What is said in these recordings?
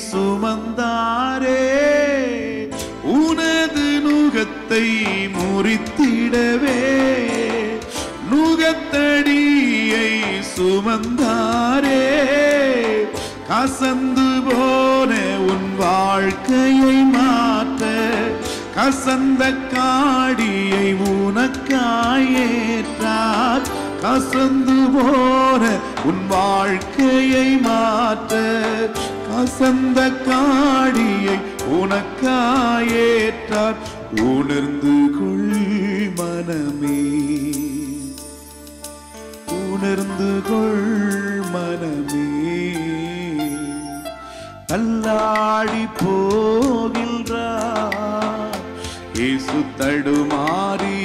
சுமந்தாரே, உனது நுகத்தை முறித்திடவே நுகத்தடியை சுமந்தாரே. கசந்து போன உன் வாழ்க்கையை மாற்ற கசந்த காடியை உனக்காயேற்றார். கசந்து போன உன் வாழ்க்கையை மாற்ற கசந்த காடியை உனக்காயேற்றார். உணர்ந்து கொள் மனமே, உணர்ந்து கொள் மனமே, தள்ளாடி போகின்றார், இயேசு தடுமாறி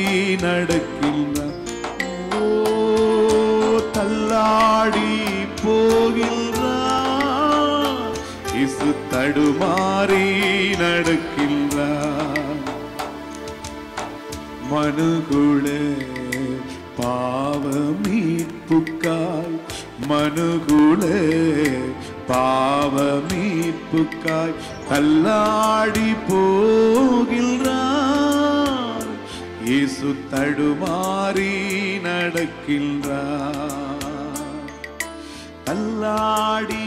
நடக்கின்றார். ஓ, தள்ளாடி போகின்றார், இயேசு தடுமாறி நடக்கின்றார். மனுகுல பாவ மீட்புக்காய், மனுகுல பாவ மீட்புக்காய் தள்ளாடி போகின்றார், இயேசு தடுமாறி நடக்கின்றார். தள்ளாடி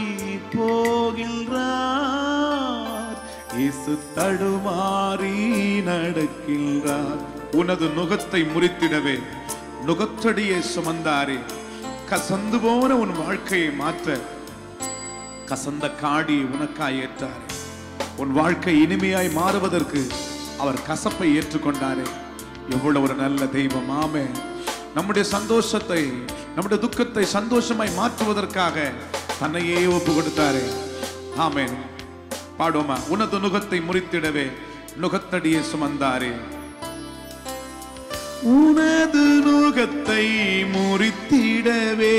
போகின்றார், இயேசு தடுமாறி நடக்கின்றார். உனது நுகத்தை முறித்திடவே நுகத்தடியை சுமந்தாரே. கசந்து போன உன் வாழ்க்கையை மாற்ற கசந்த காடி உனக்காய் ஏற்றாரே. உன் வாழ்க்கை இனிமையாய் மாறுவதற்கு அவர் கசப்பை ஏற்றுக்கொண்டாரே. எவ்வளவு ஒரு நல்ல தெய்வம். ஆமே. நம்முடைய சந்தோஷத்தை, நம்முடைய துக்கத்தை சந்தோஷமாய் மாற்றுவதற்காக தன்னையே ஒப்பு கொடுத்தாரே. ஆமென். பாடுவோமா? உனது நுகத்தை முறித்திடவே நுகத்தடியை சுமந்தாரே. உனது நுகத்தை முறித்திடவே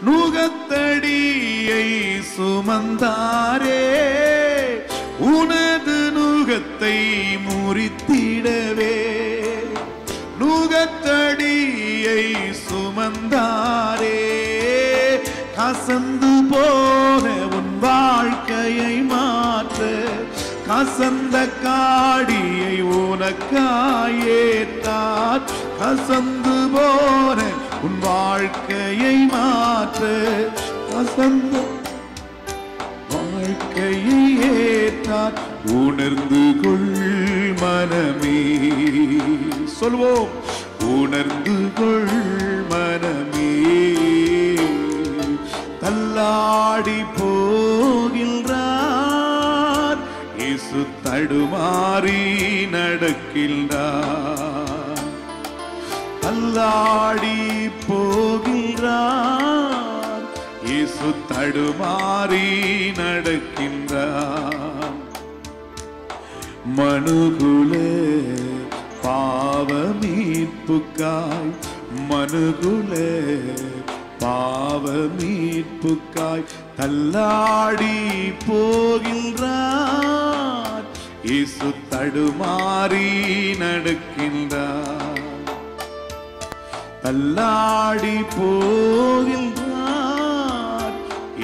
நுகத்தடியை சுமந்தாரே. உனது நுகத்தை முறித்திடவே நுகத்தடியை சுமந்தாரே. கசந்து போன உன் வாழ்க்கையை மாற்ற கசந்த காடியை உனக்காயேற்றார். கசந்து போன உன் வாழ்க்கையை மாற்ற கசந்த வாழ்க்கையை ஏற்றார். உணர்ந்து கொள் மனமே, சொல்வோம். உணர்ந்து கொள் மனமே, தள்ளாடி போகின்றார், இயேசு தடுமாறி நடக்கின்றார். தள்ளாடி போகின்றார், இயேசு தடுமாறி நடக்கின்றார். மனுகுல பாவ மீட்புக்காய், மனுகுல பாவ மீட்புக்காய் தள்ளாடி போகின்றார், இயேசு தடுமாறி நடக்கின்றார். தள்ளாடி போகின்றார்,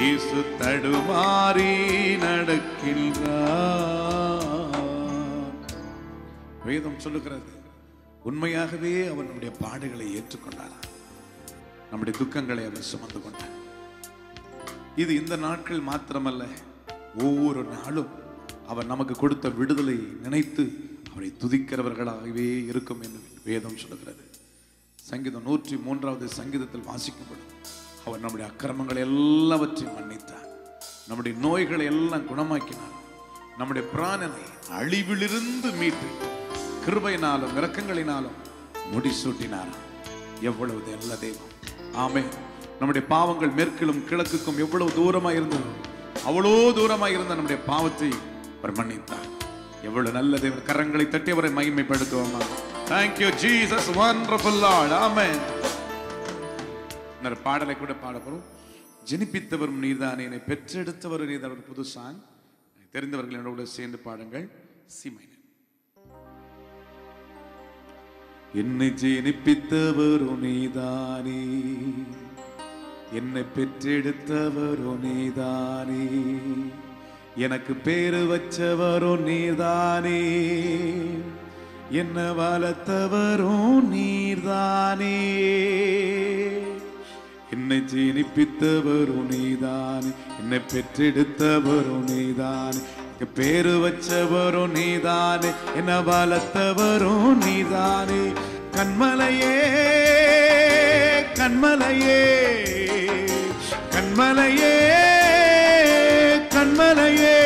இயேசு தடுமாறி நடக்கின்றார். வேதம் சொல்லுகிறது, உண்மையாகவே அவர் நம்முடைய பாடுகளை ஏற்றுக்கொண்டார், நம்முடைய துக்கங்களை அவர் சுமந்து கொண்டார். இது இந்த நாட்கள் மாத்திரமல்ல, ஒவ்வொரு நாளும் அவர் நமக்கு கொடுத்த விடுதலை நினைத்து அவரை துதிக்கிறவர்களாகவே இருக்கும் என்று வேதம் சொல்லுகிறது. சங்கீதம் 103வது சங்கீதத்தில் வாசிக்கப்படும், அவர் நம்முடைய அக்கிரமங்களை எல்லாவற்றையும் மன்னித்தார், நம்முடைய நோய்களை எல்லாம் குணமாக்கினார், நம்முடைய பிராணனை அழிவிலிருந்து மீட்டு கிருபையினாலும் இரக்கங்களினாலும் முடிசூட்டினார். எவ்வளவு நல்ல தெய்வம். ஆமே. நம்முடைய பாவங்கள் மேற்கிலும் கிழக்குக்கும் எவ்வளவு தூரமாக இருந்தது, அவ்வளோ தூரமாக இருந்த நம்முடைய பாவத்தை அவர் மன்னித்தார். எவ்வளவு நல்ல தேவன். கரங்களை தட்டி அவரை மகிமைப்படுத்துவோமா? Thank you Jesus, wonderful Lord. Amen. இந்த பாடலை கூட பாட போறோம். ஜெனிப்பித்தவரும் நீர்தானே, என்னை பெற்றெடுத்தவரும் நீர்தான். புது சாங். தெரிந்தவர்கள் என்னோட சேர்ந்து பாடுங்கள். C minor. என்னை ஜெனிப்பித்தவரும் நீதானே, என்னை பெற்றெடுத்தவரோ நீதானே, எனக்கு பேரு வச்சவரோ நீதானே, என்ன வளர்த்தவரோ நீதானே, என்னை ஜீனிப்பித்தவரோ நீதானே, என்னை பெற்றெடுத்தவரோ நீதானே, பேரு வச்சவரோ நீதானே, என்ன வளர்த்தவரோ நீதானே. கண்மலையே கண்மலையே கண்மலையே கண்மலையே,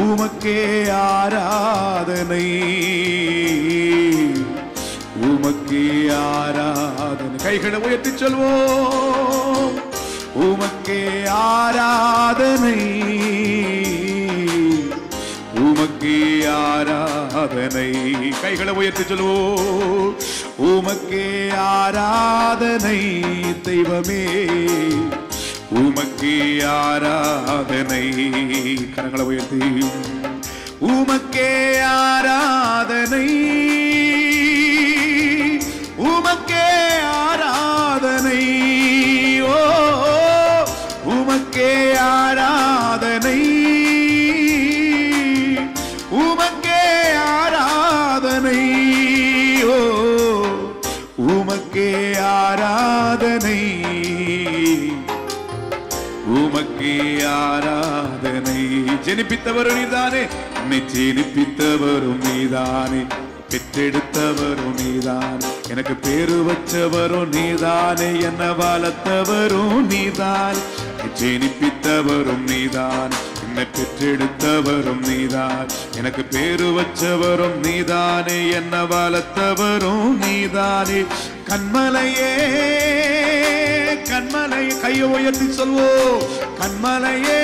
உமக்கே ஆராதனை, உமக்கே ஆராதனை. கைகளை உயர்த்தி சொல்வோம். உமக்கே ஆராதனை, உமக்கே ஆராதனை. கைகளை உயர்த்தி சொல்வோம். உமக்கே ஆராதனை தெய்வமே, உமக்கே ஆராதனை. கரங்களை உயர்த்தி. உமக்கே ஆராதனை, உமக்கே ஆராதனை. ஓ உமக்கே ஆராதனை, உமக்கே ஆராதனை. ஓ உமக்கே ஆராதனை, உமக்கே ஆராதனை. ஜெனிப்பித்தவரும் நீதானே, என்னை ஜெனிப்பித்தவரும் நீதானே, பெற்றெடுத்தவரும் நீதானே, எனக்கு பேரு வச்சவரும் நீதானே, என்ன வளர்த்தவரும் நீதானே, ஜெனிப்பித்தவரும் நீதானே, என்னை பெற்றெடுத்தவரும் நீதான், எனக்கு பேரு வச்சவரும் நீதானே, என்ன வளர்த்தவரும் நீதானே. கண்மலையே கண்மலை, கையை உயர்த்தி சொல்வோம். கண்மலையே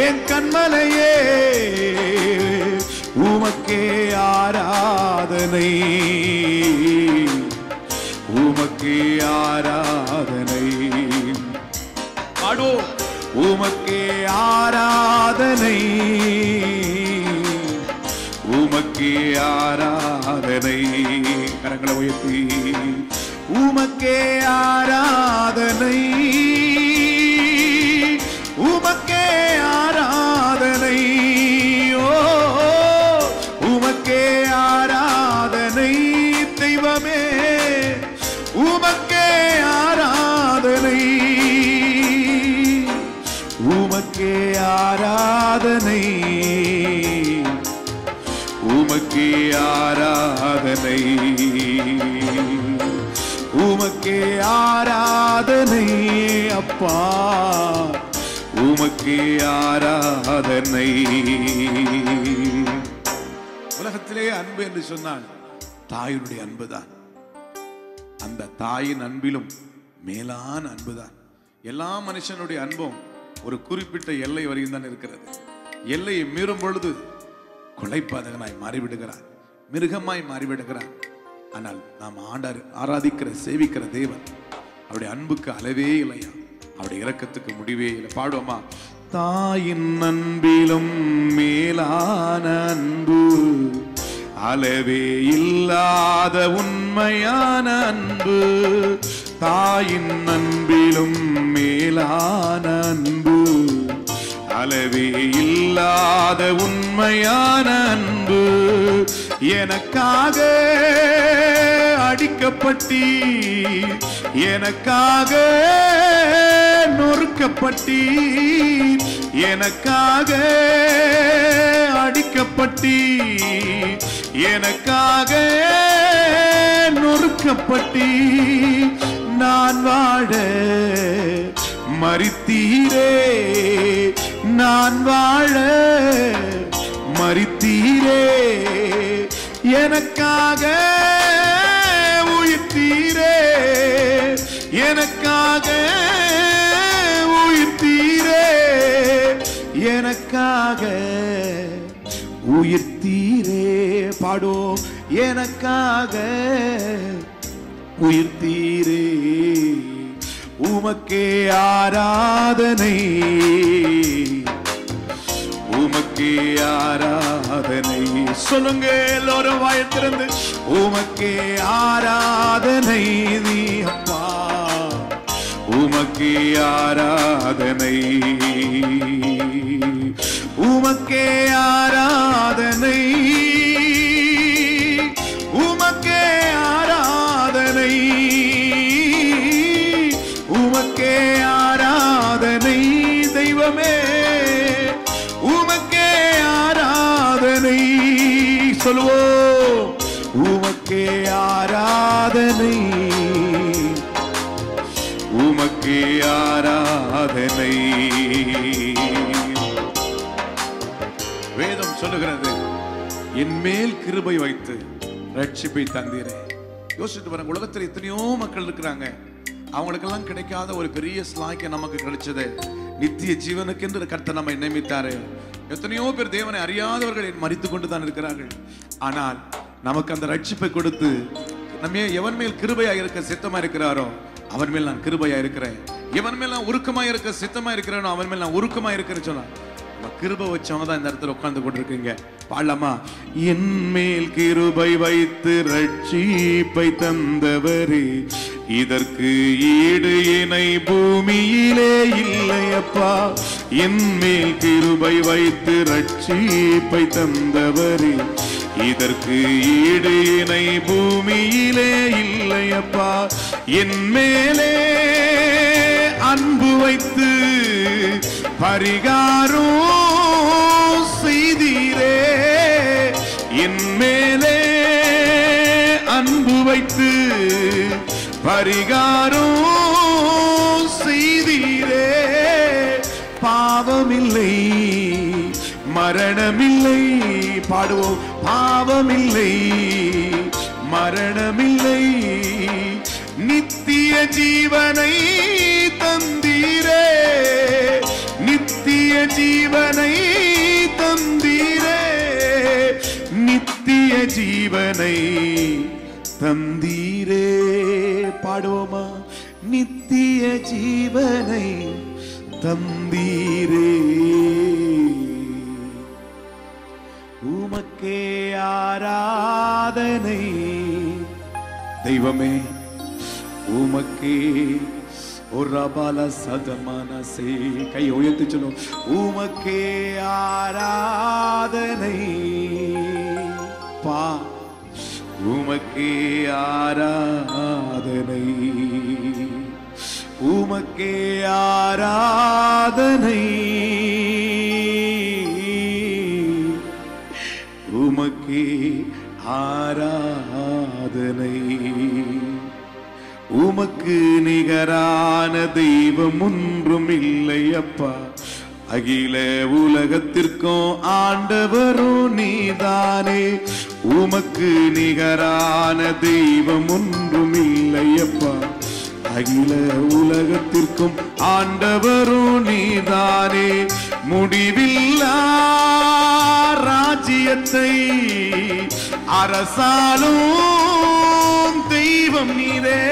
என் கண்மலையே, உமக்கே ஆராதனை, உமக்கே ஆராதனை. பாடோ. உமக்கே ஆராதனை, உமக்கே ஆராதனை. கரங்களை உயர்த்தி. உமக்கே ஆராதனை, உமக்கே ஆராதனை. ஓ உமக்கே ஆராதனை தெய்வமே, உமக்கே ஆராதனை, உமக்கே ஆராதனை, உமக்கே ஆராதனை, உமக்கே ஆராதனை. அப்பா உமக்கே ஆராதனை. உலகத்திலே அன்பு என்று சொன்னால் தாயினுடைய அன்புதான். அந்த தாயின் அன்பிலும் மேலான அன்புதான். எல்லா மனுஷனுடைய அன்பும் ஒரு குறிப்பிட்ட எல்லை வரையும் தான் இருக்கிறது. எல்லையை மீறும் பொழுது கொலைப்பாதகனாய் மாறிவிடுகிறான், மிருகமாய் மாறிவிடுகிறான். ஆனால் நாம் ஆராதிக்கிற சேவிக்கிற தேவன், அவருடைய அன்புக்கு அளவே இல்லையா, அவருடைய இரக்கத்துக்கு முடிவே இல்லை. பாடுவோமா? தாயின் அன்பிலும் மேலான அன்பு, அளவே இல்லாத உண்மையான அன்பு. தாயின் அன்பிலும் மேலான அன்பு, அளவே இல்லாத உண்மையான அன்பு. எனக்காக அடிக்கப்பட்டி, எனக்காக நொறுக்கப்பட்டி, எனக்காக அடிக்கப்பட்டி, எனக்காக நொறுக்கப்பட்டி. நான் வாழ மரித்தீரே, நான் வாழ மரித்தீரே, எனக்காக உயிர்த்தீரே, எனக்காக உயிர்த்தீரே, எனக்காக உயிர்த்தீரே. பாடோ. எனக்காக உயிர்த்தீரே, உமக்கே ஆராதனை, உமக்கே ஆராதனை. சொல்லுங்க எல்லோரும் வாயை திறந்து. உமக்கே ஆராதனை. நீ அப்பா உமக்கே ஆராதனை, உமக்கே ஆராதனை, உமக்கே ஆராதனை, உமக்கே ஆராதனை. தெய்வமே உமக்கே ஆராதனை. சொல்லுவோம், உமக்கே ஆராதனை, உமக்கே ஆராதனை. வேதம் சொல்லுகிறது, என் மேல் கிருபை வைத்து ரட்சிப்பை தந்தீரே. யோசிச்சுட்டு பாருங்க, உலகத்தில் எத்தனையோ மக்கள் இருக்கிறாங்க, அவங்களுக்கெல்லாம் கிடைக்காத ஒரு பெரிய ஸ்லாக்கியம் நமக்கு கிடைச்சது. நித்திய ஜீவனுக்கு என்று கர்த்தர் நம்மை நியமித்தாரு. எத்தனையோ பேர் தேவனை அறியாதவர்கள் மரித்து கொண்டு தான் இருக்கிறார்கள். ஆனால் நமக்கு அந்த ரட்சிப்பை கொடுத்து நம்ம எவன் மேல் கிருபையா இருக்க சித்தமா இருக்கிறாரோ அவன் மேல் நான் கிருபையா இருக்கிறேன், எவன் மேல் நான் உருக்கமா இருக்க சித்தமா இருக்கிறேனோ அவன் மேல் நான் உருக்கமா இருக்கிறேன்னு சொன்னா, கிருபை வச்சவங்க தான் இந்த இடத்துல உட்கார்ந்து கொண்டிருக்கீங்க. பாடலாமா? என் மேல் கிருபை வைத்து ரட்சிப்பை தந்தவரே, இதற்கு ஈடு இணை பூமியிலே இல்லையப்பா. என் மேல் கிருபை வைத்து ரட்சிப்பை தந்தவரே, இதற்கு ஈடு இணை பூமியிலே இல்லையப்பா. என் மேலே அன்பு வைத்து பரிகாரம் செய்தீரே, என் மேலே அன்பு வைத்து பரிகாரம் செய்தீரே. பாவமில்லை மரணமில்லை, பாடுவோம், பாவமில்லை மரணமில்லை, நித்திய ஜீவனை தந்தீரே, நித்திய ஜீவனை தந்தீரே, நித்திய ஜீவனை தந்தீரே. பாடுவோமா? நித்திய ஜீவனை தந்தீரே. உமக்கே ஆராதனை. தெய்வமே உமக்கே ஒரு பால சதமனசே. கை உயர்த்தி சொல்லும், உமக்கே ஆராதனை. பா உமக்கே ஆராதனை, உமக்கே ஆராதனை, உமக்கே ஆராதனை. உமக்கு நிகரான தெய்வம் ஒன்றும் இல்லை அப்பா. அகில உலகத்திற்கும் ஆண்டவரும் நீதானே. உமக்கு நிகரான தெய்வம் ஒன்றும் இல்லை அப்பா. அகில உலகத்திற்கும் ஆண்டவரும் நீதானே. முடிவில்லா ராஜ்யத்தை அரசாலும் தெய்வம் நீரே.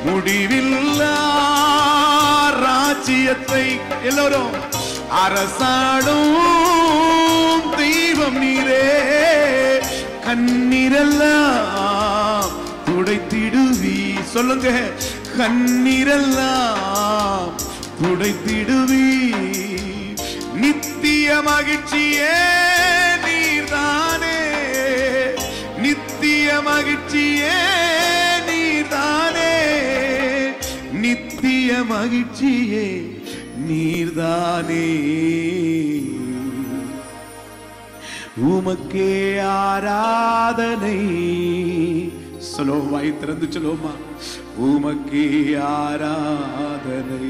முடிவில்லா ராஜ்யத்தை எல்லோரும் அரசாடும் தெய்வம் நீரே. கண்ணீரெல்லாம் துடைத்திடுவி. சொல்லுங்க, கண்ணீரெல்லாம் துடைத்திடுவி. நித்திய மகிழ்ச்சியே நீர்தானே, நித்திய மகிழ்ச்சியே நீர்தானே, நித்திய மகிழ்ச்சியே நீர்தானே. உமக்கே ஆராதனை. சொல்லோ, வாய் திறந்து சொல்லுமா, உமக்கே ஆராதனை.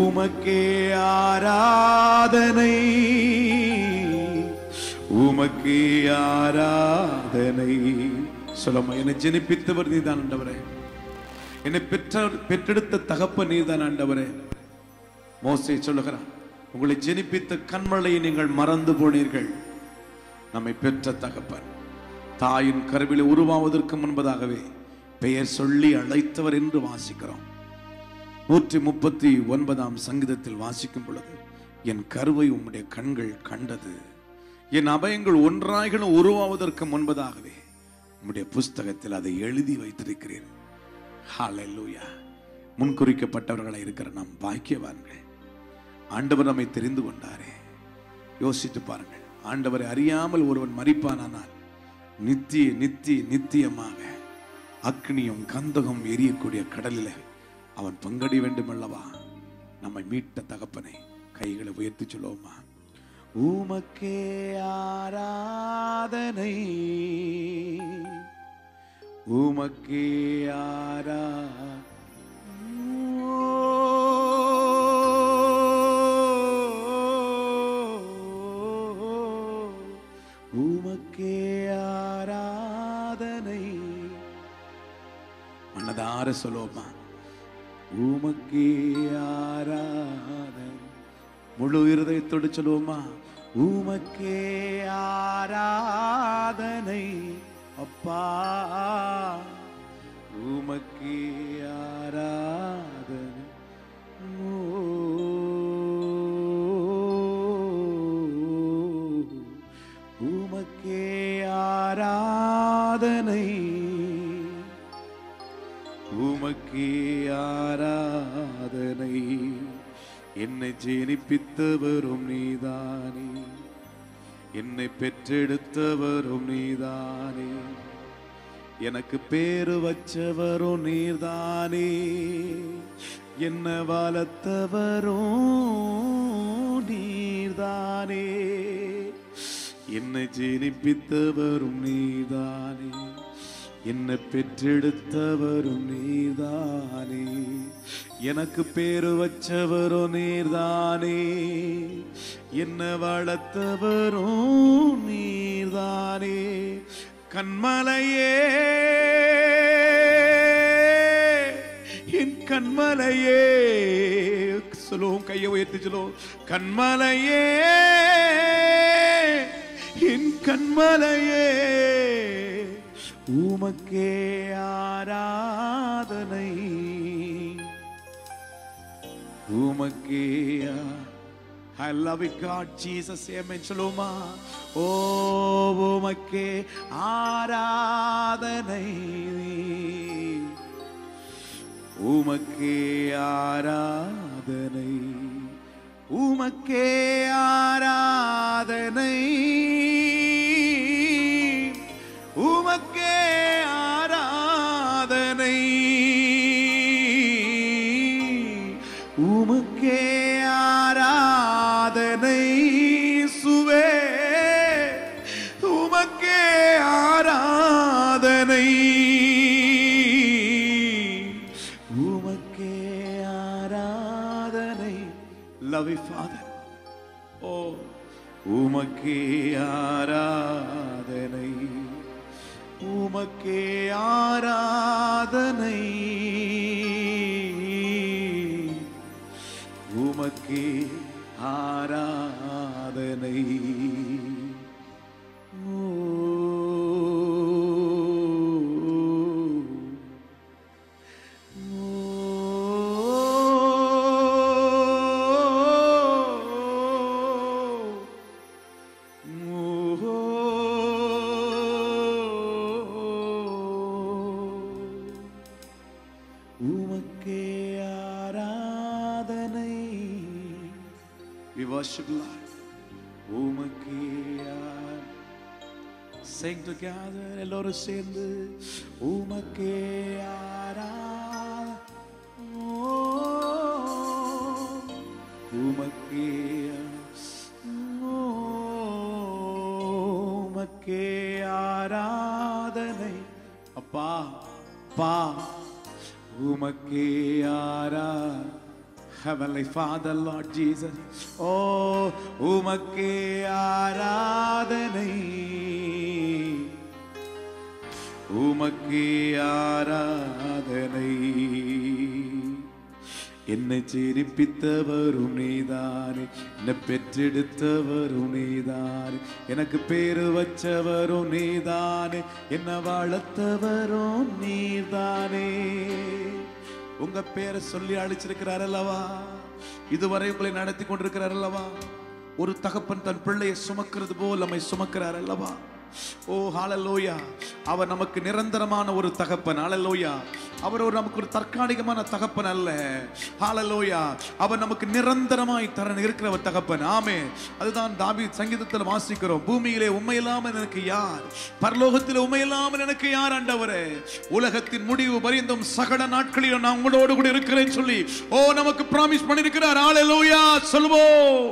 உமக்கே ஆராதனை, உமக்கே ஆராதனை. சொல்லமா, என்னை ஜெனிப்பித்தவர் நீதான் ஆண்டவரே, என்னை பெற்றெடுத்த தகப்பன் நீதான் ஆண்டவரே. மோசே சொல்லுகிறான், உங்களை ஜெனிப்பித்த கண்மலையை நீங்கள் மறந்து போனீர்கள். நம்மை பெற்ற தகப்பன் தாயின் கருவிலே உருவாவதற்கு முன்பதாகவே பெயர் சொல்லி அழைத்தவர் என்று வாசிக்கிறோம். 139 சங்கீதத்தில் வாசிக்கும் பொழுது, என் கருவை உம்முடைய கண்கள் கண்டது, என் அபயங்கள் ஒன்றாய்களும் உருவாவதற்கு முன்பதாகவே உம்முடைய புஸ்தகத்தில் அதை எழுதி வைத்திருக்கிறீர். ஹல்லேலூயா. முன்குறிக்கப்பட்டவர்களாக இருக்கிற நாம் பாக்கியவான்கள். ஆண்டவர் நம்மை தெரிந்து கொண்டாரே. யோசித்து பாருங்கள். ஆண்டவரை அறியாமல் ஒருவன் மரிப்பானானால் நித்தியமாக அக்னியும் கந்தகம் எரியக்கூடிய கடலில் அவன் பங்கடி வேண்டும் அல்லவா? நம்மை மீட்ட தகப்பனை கைகளை உயர்த்தி சொல்லுவோமா? உமக்கே ஆராதனை, உமக்கே உமக்கே ஆராதனை. மனதார சொல்லுவோமா? உமக்கே ஆராதனை. முழு இருதயத்தோடு சொல்லுவோமா? உமக்கே ஆராதனை அப்பா, உமக்கே ஆராதனை. உமக்கே ஆராதனை, உமக்கே ஆராதனை. என்னை ஜீனிப்பித்தவரும் நீதானே, என்னை பெற்றெடுத்தவரும் நீதானே, எனக்கு பேரு வச்சவரும் நீர்தானே, என்ன வளர்த்தவரும் நீர்தானே, என்னை ஜீனிப்பித்தவரும் நீதானே, என்னை பெற்றெடுத்தவரும் நீர்தானே, எனக்கு பேரு வச்சவரும் நீர்தானே, என்ன வளர்த்தவரும் நீர்தானே. கண்மலையே, என் கண்மலையே, சொல்லுவோம், கையை உயர்த்தி சொல்லுவோம். கண்மலையே, என் கண்மலையே, உமக்கே ஆராதனை, உமக்கே. I love you God Jesus. Amen. சொல்லுமா? ஓ உமக்கே ஆராதனை, உமக்கே ஆராதனை, உமக்கே ஆராதனை, உமக்கே ஆராதனை, உமக்கே ஆராதனை சுவே, உமக்கே ஆராதனை, உமக்கே ஆராதனை. Love you Father. Oh, உமக்கே ஆராதனை, உமக்கே ஆராதனை, உமக்கே ஆராதனை. உமக்கே ஆராதனை. We worship Lord. உமக்கே sing together, எல்லாரும் சேர்ந்து. உமக்கே ஆராதனை, உமக்கே, உமக்கே ஆராதனை அப்பா, பா, உமக்கே ஆராதனை. Heavenly Father, Lord Jesus, oh, உமக்கே ஆராதனை, உமக்கே ஆராதனை. என்னை ஜீனிப்பித்தவரும் நீதானே, என்னை பெற்றெடுத்தவரும் நீதானே, எனக்கு பேரு வச்சவரும் நீதானே, என்ன வளர்த்தவரும் நீதானே. உங்க பேரை சொல்லி அழைச்சிருக்கிறார் அல்லவா? இதுவரை உங்களை நடத்தி கொண்டிருக்கிறார் அல்லவா? ஒரு தகப்பன் தன் பிள்ளையை சுமக்கிறது போல் நம்மை சுமக்கிறார் அல்லவா? ஓ ஹalleluya. அவர் நமக்கு நிரந்தரமான ஒரு தகப்பன். ஹalleluya. அவர் நமக்கு ஒரு தற்காலிகமான தகப்பன் அல்ல. ஹalleluya. அவர் நமக்கு நிரந்தரமாய் இருக்கிற ஒரு தகப்பன். ஆமென். அதுதான் தாவீது சங்கீதத்தில் வாசிக்கிறோம். பூமியிலே உம்மை இல்லாமல் எனக்கு யார், பரலோகத்திலே உம்மை இல்லாமல் எனக்கு யார் ஆண்டவரே, உலகத்தின் முடிவு பரியந்தம் சகல நாட்களிலும் நான் உங்களோடு கூட இருக்கிறேன்னு சொல்லி நமக்கு ப்ராமிஸ் பண்ணியிருக்கிறார். ஹalleluya. சொல்வோம்.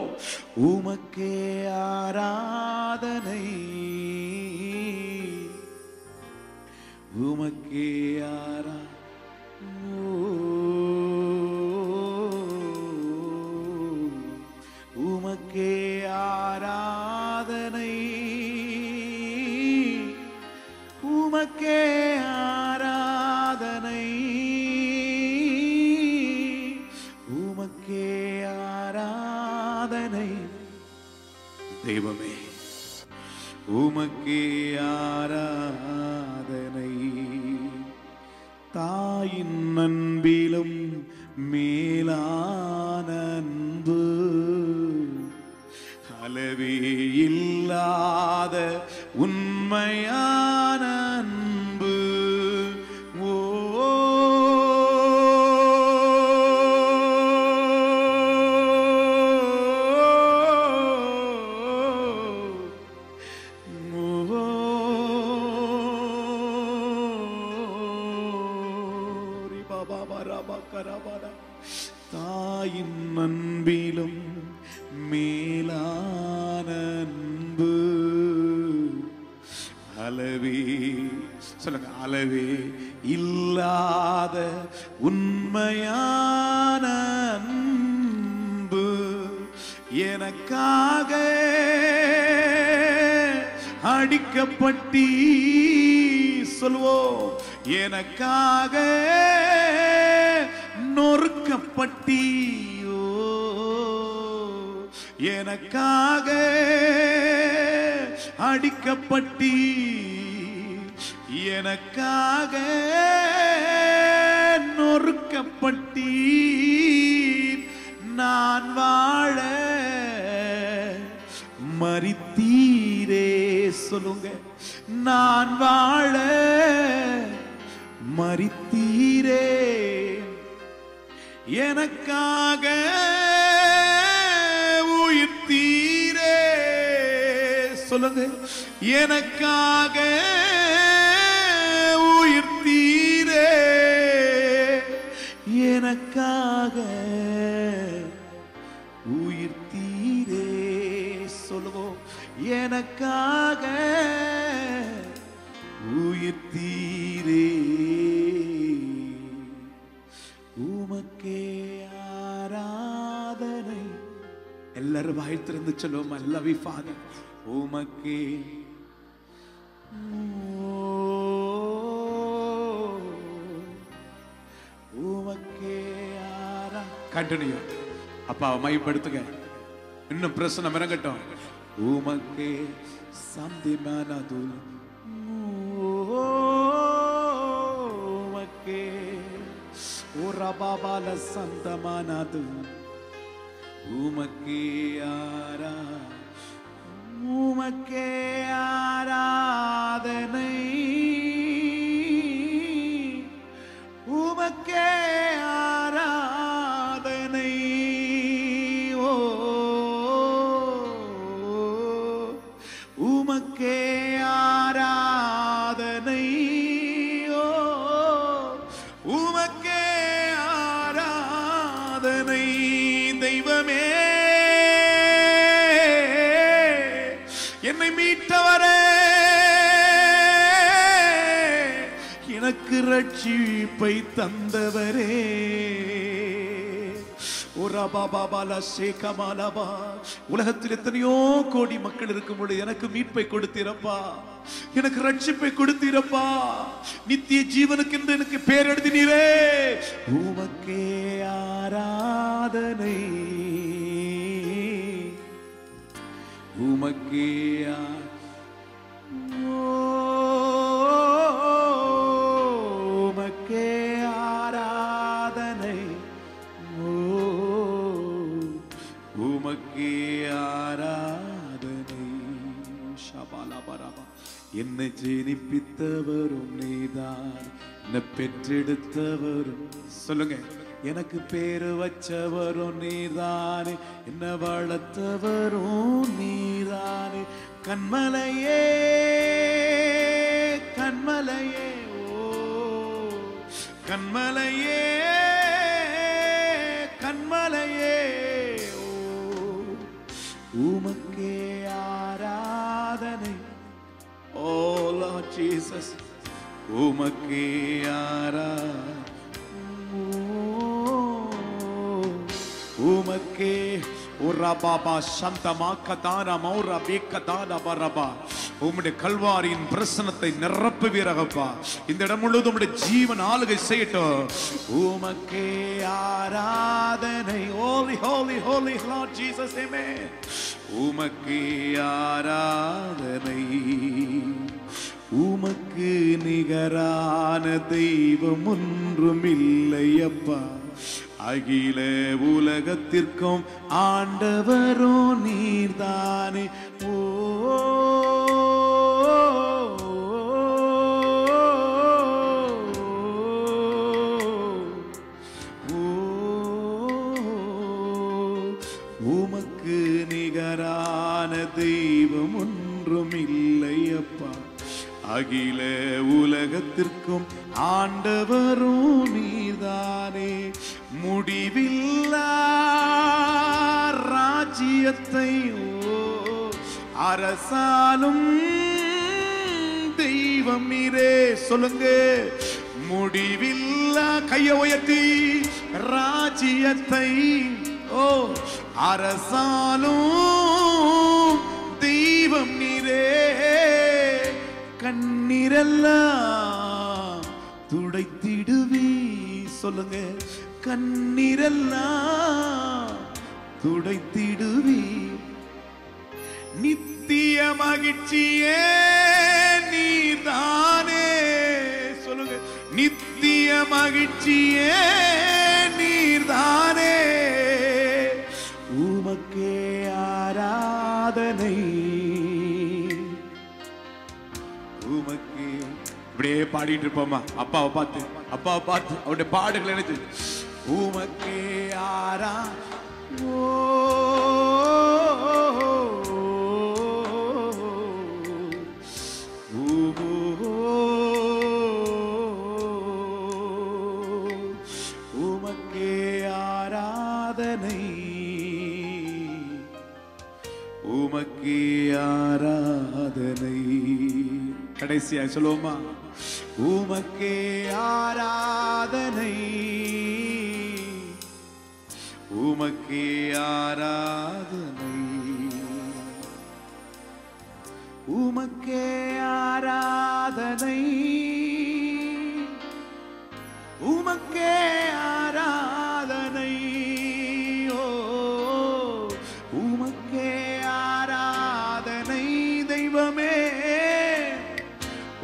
உமக்கே ஆராதனை, உமக்கே உமக்கே ஆராதனை, உமக்கே ஆராதனை, உமக்கே ஆராதனை. தெய்வமே உமக்கே ஆராதனை. தாயின் அன்பிலும் மேலான அன்பு, அளவே இல்லாத உண்மையான அன்பு. தாயின் அன்பிலும் மேலான அன்பு, அளவே சொல்லுங்க, அளவே இல்லாத உண்மையான அன்பு. எனக்காக அடிக்கப்பட்டி, சொல்வோம், எனக்காக நொறுக்கப்பட்டியோ, எனக்காக அடிக்கப்பட்டி, எனக்காக நொறுக்கப்பட்டி. நான் வாழ மரித்தீரே, சொல்லுங்க, நான் வாழ மரித்தீரே, எனக்காக உயிர்த்தீரே, சொல்லுங்க, எனக்காக உயிர்த்தீரே, எனக்காக உயிர்த்தீரே, சொல்லுவோம், எனக்காக உயிர்த்தீரே. உமக்கே ஆராதனை. எல்லாரும் வாய் திறந்து சொல்லுவோம், I love you Father. உமக்கே உமக்கே ஆரா. கண்டினியூ. அப்பாவை மையப்படுத்துங்க, இன்னும் பிரசனம் இறங்கட்டும். உமக்கே சந்திமானது, உமக்கே உரபாபால சந்தமானது, உமக்கே ஆரா, உமக்கே ஆராதனை, உமக்கே ஆராதனை. ஓ உமக்கே ஆராதனை, ஓ உமக்கே ஆராதனை. தெய்வமே, என்னை மீட்டவரே, எனக்கு ரட்சிப்பை தந்தவரே, உலகத்தில் எத்தனையோ கோடி மக்கள் இருக்கும் பொழுது எனக்கு மீட்பை கொடுத்தீரப்பா, எனக்கு ரட்சிப்பை கொடுத்தீரப்பா, நித்திய ஜீவனுக்கு என்று எனக்கு பேர் எழுதினீரே. உமக்கே ஆராதனை, உமக்கே உமக்கே ஆராதனை, உமக்கே ஆராதனை. ஷபாலா பரபா என்னை ஜீனிப்பித்தவரும் நீதான், என்னை பெற்றெடுத்தவரும். சொல்லுங்க, எனக்கு பேரு வச்சவரும் நீதானே, என்ன வளர்த்தவரும் நீதானே. கண்மலையே கண்மலையே ஓ கண்மலையே கண்மலையே ஓ, உமக்கே ஆராதனை. ஓ Lord Jesus, உமக்கே ஆராதனை. உமக்கே உரபாபா சந்தமா கதானா மௌரா பேக்கதானா பரபா. உம்முடைய கல்வாரியின் பிரசன்னத்தை நிரப்புவீரகப்பா. இந்த இடம் முழுவதும் உம்முடைய ஜீவன் ஆளுகை செய்யட்டும். உமக்கே ஆராதனை. Holy holy holy Lord Jesus, amen. உமக்கே ஆராதனை. உமக்கு நிகரான தெய்வம் ஒன்றும் இல்லையப்பா. அகில உலகத்திற்கும் ஆண்டவரோ நீர்தானே. ஓ உமக்கு நிகரான தெய்வம் ஒன்றும் இல்லையப்பா. அகில உலகத்திற்கும் ஆண்டவரும் நீர்தானே. முடிவில்லா ராஜ்யத்தை அரசாலும் தெய்வம் நீரே. சொல்லுங்க, முடிவில்லா கைய உயர்த்தி ராஜ்யத்தை ஓ அரசாலும் தெய்வம் நீரே. கண்ணீரெல்லாம் துடைத்திடுவி. சொல்லுங்க, கண்ணீரெல்லாம் துடைத்திடுவி. நித்திய மகிழ்ச்சியே நீர்தானே. சொல்லுங்க, நித்திய மகிழ்ச்சியே நீர்தானே. உமக்கே ஆராதனை. உமக்கே. இப்படியே பாடிட்டு இருப்போமா அப்பாவை பார்த்து, அப்பாவை பார்த்து அவருடைய பாடுகள் நினைச்சு. உமக்கே ஆரா. ஓ உமக்கே ஆராதனை. உமக்கே ஆராதனை. கடைசியா சொல்லுவோமா, உமக்கே ஆராதனை. உமக்கே ஆராதனை. உமக்கே ஆராதனை. உமக்கே ஆராதனை. ஓ உமக்கே ஆராதனை. தெய்வமே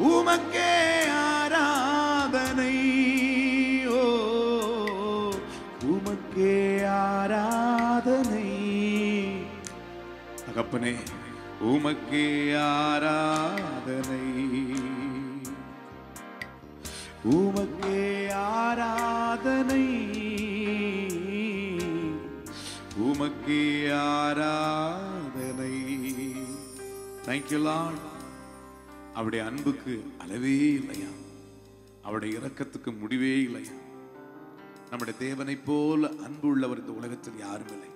உமக்கே ஆராதனை. ஓ உமக்கே ஆராதனை. தகப்பனே உமக்கே ஆராதனை. உமக்கே ஆராதனை. உமக்கே ஆராதனை. Thank you Lord. அவருடைய அன்புக்கு அளவே இல்லையா, அவருடைய இரக்கத்துக்கு முடிவே இல்லையா. நம்முடைய தேவனை போல அன்பு உள்ளவர் இந்த உலகத்தில் யாரும் இல்லை.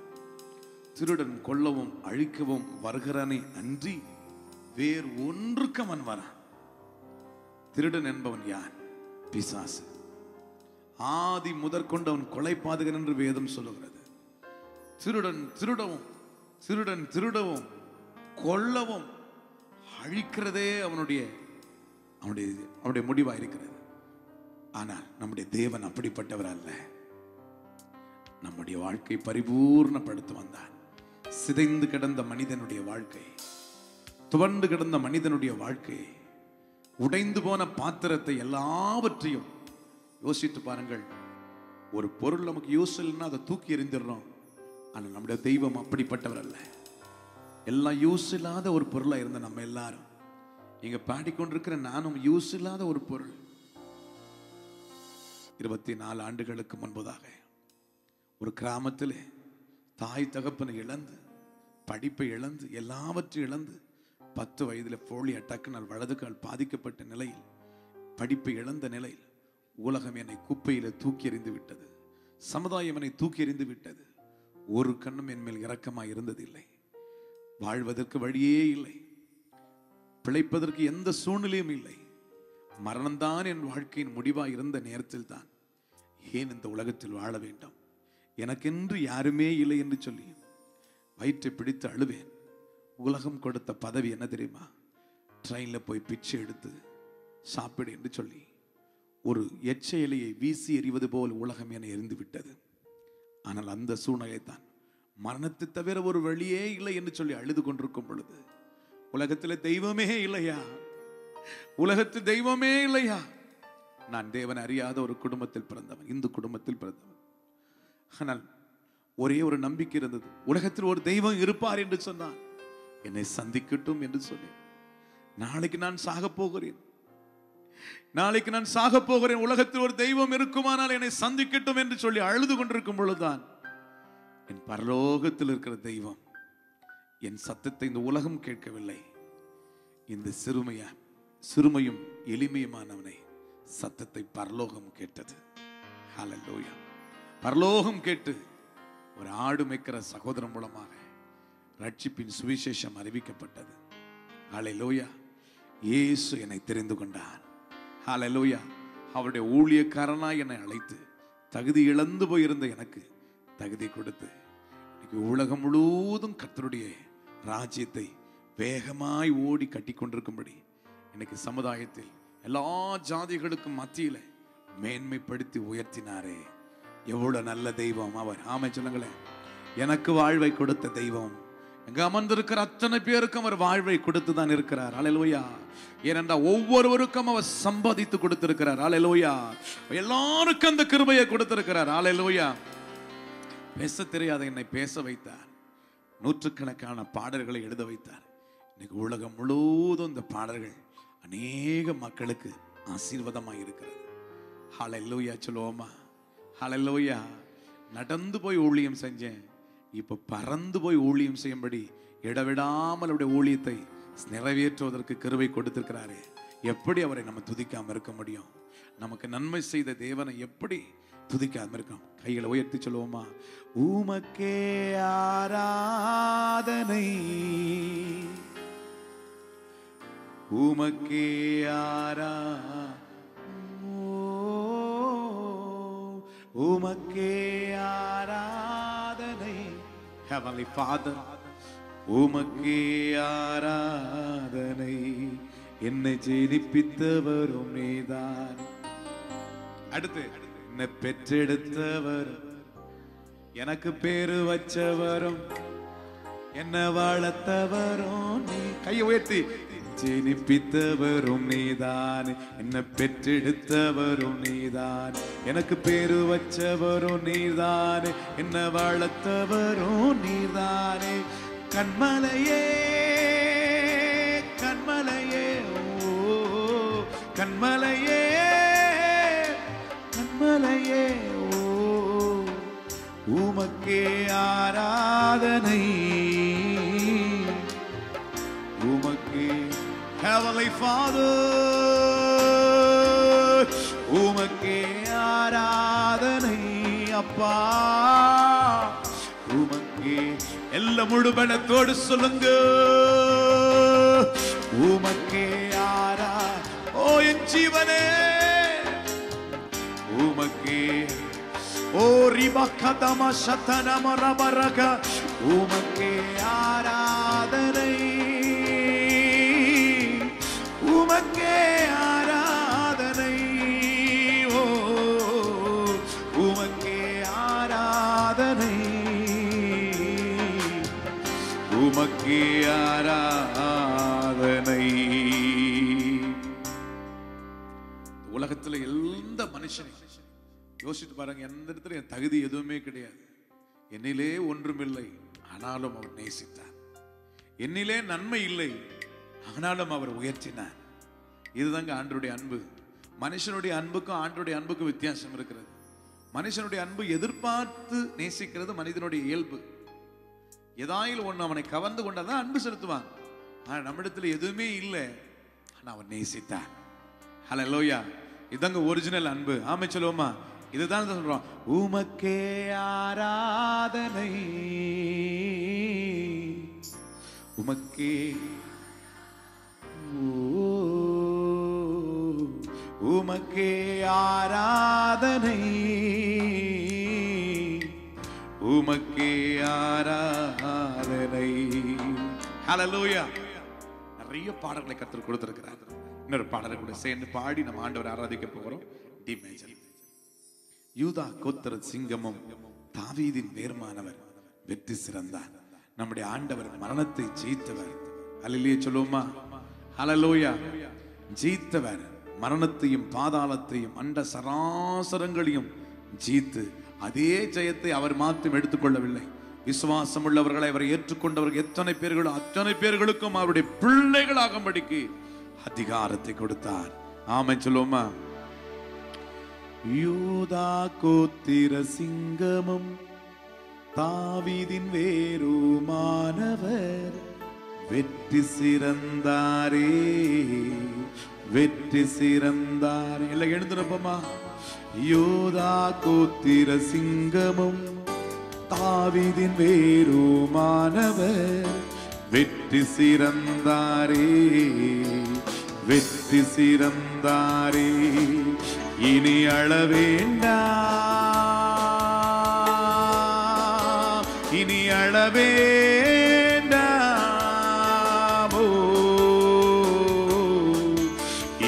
திருடன் கொல்லவும் அழிக்கவும் வருகிறானே அன்றி வேறு ஒன்றுக்கு அவன் வரான். திருடன் என்பவன் யார்? பிசாசு. ஆதி முதற்கொண்டு அவன் கொலை பாதகன் என்று வேதம் சொல்லுகிறது. திருடன் திருடவும், திருடன் திருடவும் கொல்லவும் அழிக்கிறதே அவனுடைய முடிவா இருக்கிறது. ஆனால் நம்முடைய தேவன் அப்படிப்பட்டவர் அல்ல. நம்முடைய வாழ்க்கை பரிபூர்ணப்படுத்த வந்தார். சிதைந்து கிடந்த மனிதனுடைய வாழ்க்கை, துவண்டு கிடந்த மனிதனுடைய வாழ்க்கை, உடைந்து போன பாத்திரத்தை எல்லாவற்றையும் யோசித்து பாருங்கள். ஒரு பொருள் நமக்கு யூஸ் இல்லைன்னா அதை தூக்கி எறிந்துடுறோம். ஆனால் நம்முடைய தெய்வம் அப்படிப்பட்டவர் அல்ல. எல்லாம் யூஸ் இல்லாத ஒரு பொருளா இருந்த நம்ம எல்லாரும் இங்க பாடிக்கொண்டிருக்கிற நானும் யூஸ் இல்லாத ஒரு பொருள். 24 ஆண்டுகளுக்கு முன்பதாக ஒரு கிராமத்தில் தாய் தகப்பனை இழந்து, படிப்பை இழந்து, எல்லாவற்றையும் இழந்து, 10 வயதில் போலியோ அட்டாக்கினால் வலது கால் பாதிக்கப்பட்ட நிலையில், படிப்பை இழந்த நிலையில் உலகம் என்னை குப்பையில் தூக்கி எறிந்து விட்டது. சமுதாயம் என்னை தூக்கி எறிந்து விட்டது. ஒரு கண்ணும் என் மேல் இரக்கமாய் இருந்ததில்லை. வாழ்வதற்கு வழியே இல்லை. பிழைப்பதற்கு எந்த சூழ்நிலையும் இல்லை. மரணம்தான் என் வாழ்க்கையின் முடிவாக இருந்த நேரத்தில் தான் ஏன் இந்த உலகத்தில் வாழ வேண்டும், எனக்கென்று யாருமே இல்லை என்று சொல்லி வயிற்றை பிடித்து அழுவேன். உலகம் கொடுத்த பதவி என்ன தெரியுமா? ட்ரெயினில் போய் பிச்சை எடுத்து சாப்பிடு என்று சொல்லி ஒரு எச்ச இலையை வீசி எறிவது போல் உலகம் என எரிந்து விட்டது. ஆனால் அந்த சூழ்நிலை தான் மரணத்தை தவிர ஒரு வழியே இல்லை என்று சொல்லி அழுது கொண்டிருக்கும் பொழுது, உலகத்தில் தெய்வமே இல்லையா, உலகத்தில் தெய்வமே இல்லையா? நான் தேவன் அறியாத ஒரு குடும்பத்தில் பிறந்தவன், இந்து குடும்பத்தில் பிறந்தவன். ஆனால் ஒரே ஒரு நம்பிக்கை இருந்தது, உலகத்தில் ஒரு தெய்வம் இருப்பார் என்று சொன்னார். என்னை சந்திக்கட்டும் என்று சொன்னேன். நாளைக்கு நான் சாக போகிறேன், நாளைக்கு நான் சாக போகிறேன், உலகத்தில் ஒரு தெய்வம் இருக்குமானால் என்னை சந்திக்கட்டும் என்று சொல்லி அழுது கொண்டிருக்கும் பொழுதுதான் என் பரலோகத்தில் இருக்கிற தெய்வம் என் சத்தத்தை இந்த உலகம் கேட்கவில்லை, இந்த சிறுமையும் எளிமையுமானவனை சத்தத்தை பரலோகம் கேட்டது. ஹல்லேலூயா. பரலோகம் கேட்டு ஒரு ஆடு மேய்க்கிற சகோதரன் மூலமாக ரட்சிப்பின் சுவிசேஷம் அறிவிக்கப்பட்டது. ஹல்லேலூயா. இயேசு என்னை தெரிந்து கொண்டார். ஹல்லேலூயா. அவருடைய ஊழியக்காரனாய் என்னை அழைத்து தகுதி இழந்து போயிருந்த எனக்கு தகுதி கொடுத்து இன்னைக்கு உலகம் முழுவதும் கர்த்தருடைய ராஜ்யத்தை வேகமாய் ஓடி கட்டி கொண்டிருக்கும்படி இன்னைக்கு சமுதாயத்தில் எல்லா ஜாதிகளுக்கும் மத்தியில மேன்மைப்படுத்தி உயர்த்தினாரே. எவ்வளவு நல்ல தெய்வம் அவர். ஆமை சொல்லுங்களேன். எனக்கு வாழ்வை கொடுத்த தெய்வம் எங்க அமர்ந்திருக்கிற அத்தனை பேருக்கும் அவர் வாழ்வை கொடுத்து தான் இருக்கிறார். அல்லேலூயா. ஏனென்றால் ஒவ்வொருவருக்கும் அவர் சம்பாதித்து கொடுத்திருக்கிறார். அல்லேலூயா. எல்லாருக்கும் அந்த கிருபையை கொடுத்திருக்கிறார். அல்லேலூயா. பேச தெரியாத என்னை பேச வைத்தார். நூற்றுக்கணக்கான பாடல்களை எழுத வைத்தார். இன்னைக்கு உலகம் முழுவதும் இந்த பாடல்கள் அநேக மக்களுக்கு ஆசீர்வாதமாக இருக்கிறது. ஹல்லேலூயா சொல்லுவோமா? ஹல்லேலூயா. நடந்து போய் ஊழியம் செஞ்சேன், இப்ப பறந்து போய் ஊழியம் செய்யும்படி இடவிடாமல் அவருடைய ஊழியத்தை நிறைவேற்றுவதற்கு கிருபை கொடுத்திருக்கிறாரு. எப்படி அவரை நம்ம துதிக்காம இருக்க முடியும்? நமக்கு நன்மை செய்த தேவனை எப்படி துதிக்காம இருக்கோம்? கைகளை உயர்த்தி சொல்லுவோமா? உமக்கே ஆராதனை, உமக்கே உமக்கே ஆராதனை. Heavenly Father, உமக்கே ஆராதனை, என்னை ஜெனிப்பித்தவரும் நீதான். அடுத்து என்னை பெற்றெடுத்தவர், எனக்கு பேரு வச்சவரும், என்ன வளர்த்தவரும் நீ. கையை உயர்த்தி. ஜெனிப்பித்தவரும் நீதான், என்ன பெற்றெடுத்தவரும் நீதான், எனக்கு பேரு வச்சவரும் நீதான், என்ன வளர்த்தவரும் நீதானே. கண்மலையே கண்மலையே ஓ கண்மலையே கண்மலையே ஓ உமக்கே ஆராதனை, உமக்கே. Heavenly Father, உமக்கே ஆராதனை அப்பா, உமக்கே. எல்லா முழுபலத்தோடு சொல்லுங்க. உமக்கே ஆரா. ஓ என் ஜீவனே உமக்கே. ஓ ரிபகதம சதனம ரபரக, உமக்கே ஆராதனை, உமக்கே ஆராதனை. ஓ உமக்கே ஆராதனை, உமக்கே ஆராதனை. உலகத்துல எந்த மனுஷனை யோசித்து பாருங்க, எந்த இடத்துல என் தகுதி எதுவுமே கிடையாது, என்னிலே ஒன்றுமில்லை, ஆனாலும் அவர் நேசித்தார். என்னிலே நன்மை இல்லை, ஆனாலும் அவர் உயர்த்தினார். இதுதாங்க ஆண்டவருடைய அன்பு. மனுஷனுடைய அன்புக்கும் ஆண்டவருடைய அன்புக்கும் வித்தியாசம் இருக்கிறது. மனுஷனுடைய அன்பு எதிர்பார்த்து நேசிக்கிறது மனிதனுடைய இயல்பு. ஏதாயில் ஒன்று அவனை கவர்ந்து கொண்டாதான் அன்பு செலுத்துவான். ஆனா நம்மிடத்துல எதுவுமே இல்லை, ஆனா அவன் நேசித்தான். ஹல்லேலூயா. இதாங்க ஒரிஜினல் அன்பு. ஆமே சொல்லுவோமா? இதுதான் சொல்றோம், உமக்கே ஆராதனை, உமக்கே உமக்கே ஆராதனை, உமக்கே ஆராதனை. ஹல்லேலூயா. நிறைய பாடல்களை கர்த்தர் கொடுத்திருக்கிறார். இன்னொரு பாடலை கூட சேர்ந்து பாடி நம்ம ஆண்டவரை ஆராதிக்க போகிறோம். D major. யூதா கோத்திர சிங்கமும் தாவீதின் வேர்மானவர் வெற்றி சிறந்தார். நம்முடைய ஆண்டவர் மரணத்தை ஜெயித்தவர். அல்லேலூயா சொல்லுவோமா? ஹல்லேலூயா. ஜெயித்தவர், மரணத்தையும் பாதாளத்தையும் அண்ட சராசரங்களையும் ஜெயித்து, அதே ஜெயத்தை அவர் மாத்திரம் எடுத்துக்கொள்ளவில்லை. விசுவாசம் உள்ளவர்களை அவரை ஏற்றுக்கொண்டவர்கள் எத்தனை பேர்களோ அத்தனை பேர்களுக்கும் அவருடைய பிள்ளைகளாகும்படிக்கு அதிகாரத்தை கொடுத்தார். ஆமென் சொல்லுவோமா? யூதா கோத்திர சிங்கமும் தாவீதின் வேருமானவர் வெற்றி சிறந்தாரே, வெற்றி சிறந்தாரே. எல்லாம் எழுந்துருப்போமா? யூதா கோத்திர சிங்கமும் தாவீதின் வேருமானவர் வெற்றி சிறந்தாரே, வெற்றி சிறந்தாரே. இனி அழவேண்டாம், இனி அழவேண்டாம்,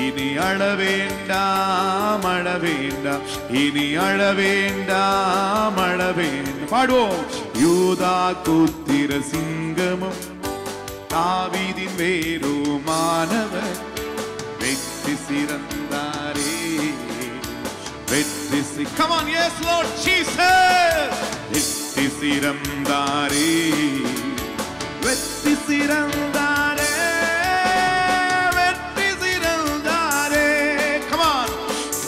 இனி அழவேண்டாம், அழவேண்டாம், இனி அழவேண்டாம், அழவேண்டாம். பாடுவோம். யூதா கோத்திர சிங்கமும் தாவீதின் வேருமானவர் வெற்றி சிறந்தாரே, வெற்றி come on, yes Lord Jesus. வெற்றி சிறந்தாரே, வெற்றி சிறந்தாரே, வெற்றி சிறந்தாரே. come on.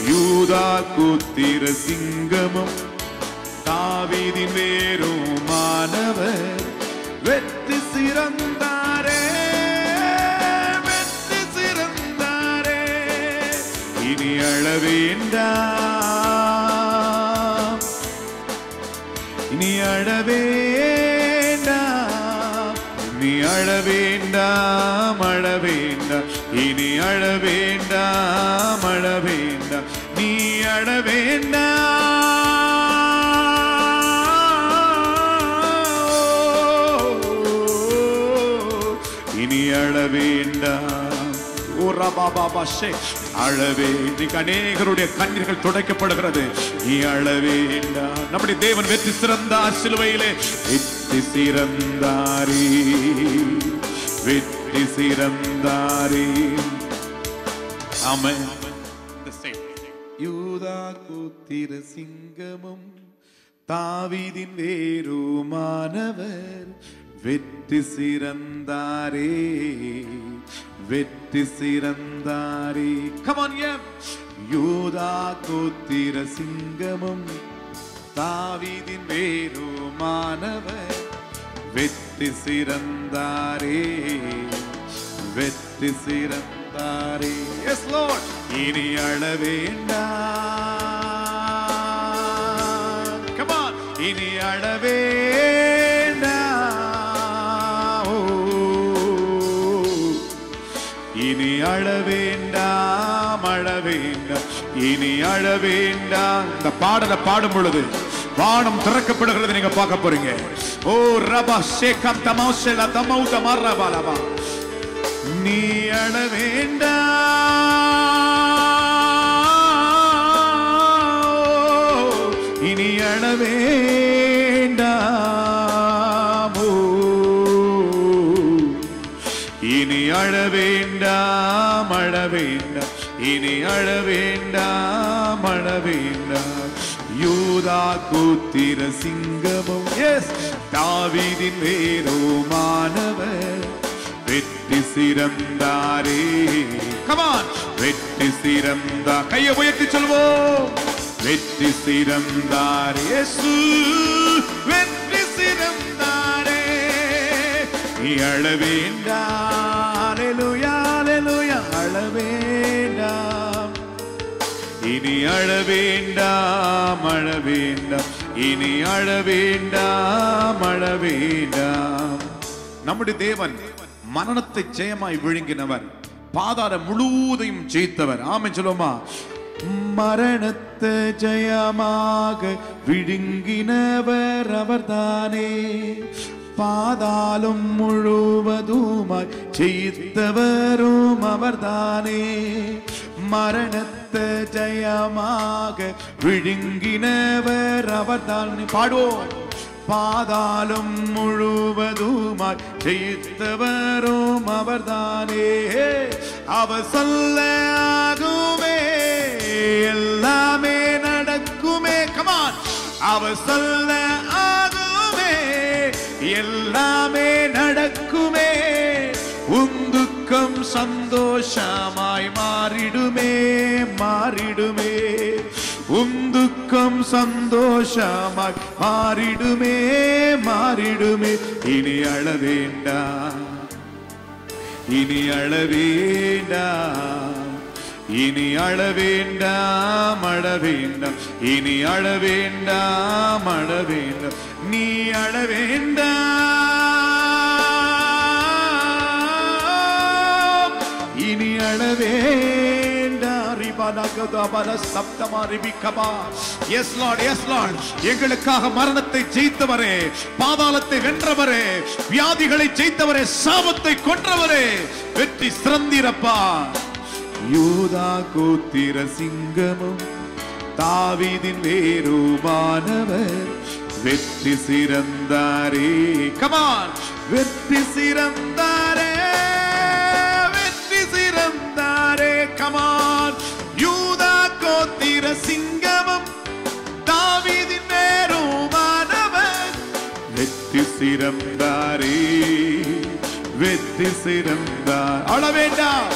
யூதா கோத்திர சிங்கமும் தாவீதின் வேருமானவர் வெற்றி சிறந்தாரே, வெற்றி சிறந்தாரே. இனி அழவேண்டாம், இனி அழவேண்டாம், இனி அழவேண்டாம், அழவேண்டாம், இனி அழவேண்டாம், அழவேண்டாம், நீ அழவேண்டாம், இனி அழவேண்டாம். ஓ ரபாபா ஷே. அழவே. இன்னைக்கு அநேகருடைய கண்ணீர்கள் துடைக்கப்படுகிறது. நீ அழவேண்டாம். நம்முடைய தேவன் வெற்றி சிறந்தார் சிலுவையிலே. வெற்றி சிறந்தாரே, வெற்றி சிறந்தாரே. ஆமென். யூதா கோத்திர சிங்கமும் தாவீதின் வேருமானவர் வெற்றி சிறந்தாரே, வெற்றி சிறந்தாரே. come on, yeah. யூதா கோத்திர சிங்கமும் தாவீதின் வேருமானவர் வெற்றி சிறந்தாரே, வெற்றி சிறந்தாரே. yes Lord. இனி அழவேண்டாம். come on. இனி அழவேண்டாம், இனி அழவேண்டாம், அழவேண்டாம், இனி அழவேண்டாம். இந்த பாடலை பாடும் பொழுது வானம் திறக்கப்படுகிறது நீங்க பார்க்க போறீங்க. ஓ ரபா ஷேகம் தமௌஷல தமௌத மரபலபா. நீ அழவேண்டாம், இனி அழவேண்டாம், இனி அழவேண்டாம், அழவேண்டாம், இனி அழவேண்டாம், அழவேண்டாம். யூதா கோத்திர சிங்கமும் எஸ் தாவீதின் வேருமானவர் வெற்றி வெற்றி சிறந்தாரே. Come on. வெற்றி சிறந்தா, கையை உயர்த்தி சொல்வோம். வெற்றி சிறந்தார் இயேசு, வெற்றி சிறந்தாரே. நீ அழ வேண்டாம், அல்லேலூயா அல்லேலூயா, அழ வேண்டாம், இனி அழ வேண்டாம், அழ வேண்டாம், இனி அழ வேண்டாம், அழ வேண்டாம். நம்முடைய தேவன் மரணத்தை ஜெயமாய் விழுங்கினவர், பாதாளம் முழுவதையும் ஜெயித்தவர். ஆமென் சொல்லுமா? மரணத்தை ஜெயமாக விழுங்கினவர் அவர்தானே, பாதாளம் முழுவதுமாய் ஜெயித்தவரும் அவர்தானே. மரணத்தை ஜெயமாக விழுங்கினவர் அவர்தானே. பாடுவோம். பாதாளம் முழுவதுமாய் ஜெயித்தவரும் அவர்தானே. அவர் சொல்ல ஆகுமே, எல்லாமே நடக்குமே. கமான். அவர் சொல்ல ஆகுமே, எல்லாமே நடக்குமே. உந்துக்கம் சந்தோஷமாய் மாறிடுமே, மாறிடுமே. உந்துக்கம் சந்தோஷமாய் மாறிடுமே, மாறிடுமே. இனி அழ வேண்டாம், இனி அழ வேண்டாம், இனி அழ வேண்டாம், அழ வேண்டாம், இனி அழ வேண்டாம், அழ வேண்டாம், நீ அழ வேண்டாம், இனி அழ வேண்டாம். Yes Lord, yes Lord. எங்களுக்காக மரணத்தை ஜெயித்தவரே, பாதாளத்தை வென்றவரே, வியாதிகளை ஜெயித்தவரே, சாபத்தை கொன்றவரே, வெற்றி சிறந்தீரப்பா. யூதா கோத்திர சிங்கமும் தாவீதின் வேருமானவர், வெற்றி சிறந்தாரே. Come on. வெற்றி சிறந்தாரே, வெற்றி சிறந்தாரே. Come on. யூதா கோத்திர சிங்கமும் தாவீதின் வேருமானவர், வெற்றி சிறந்தாரே, வெற்றி சிறந்தார். அழ வேண்டாம்,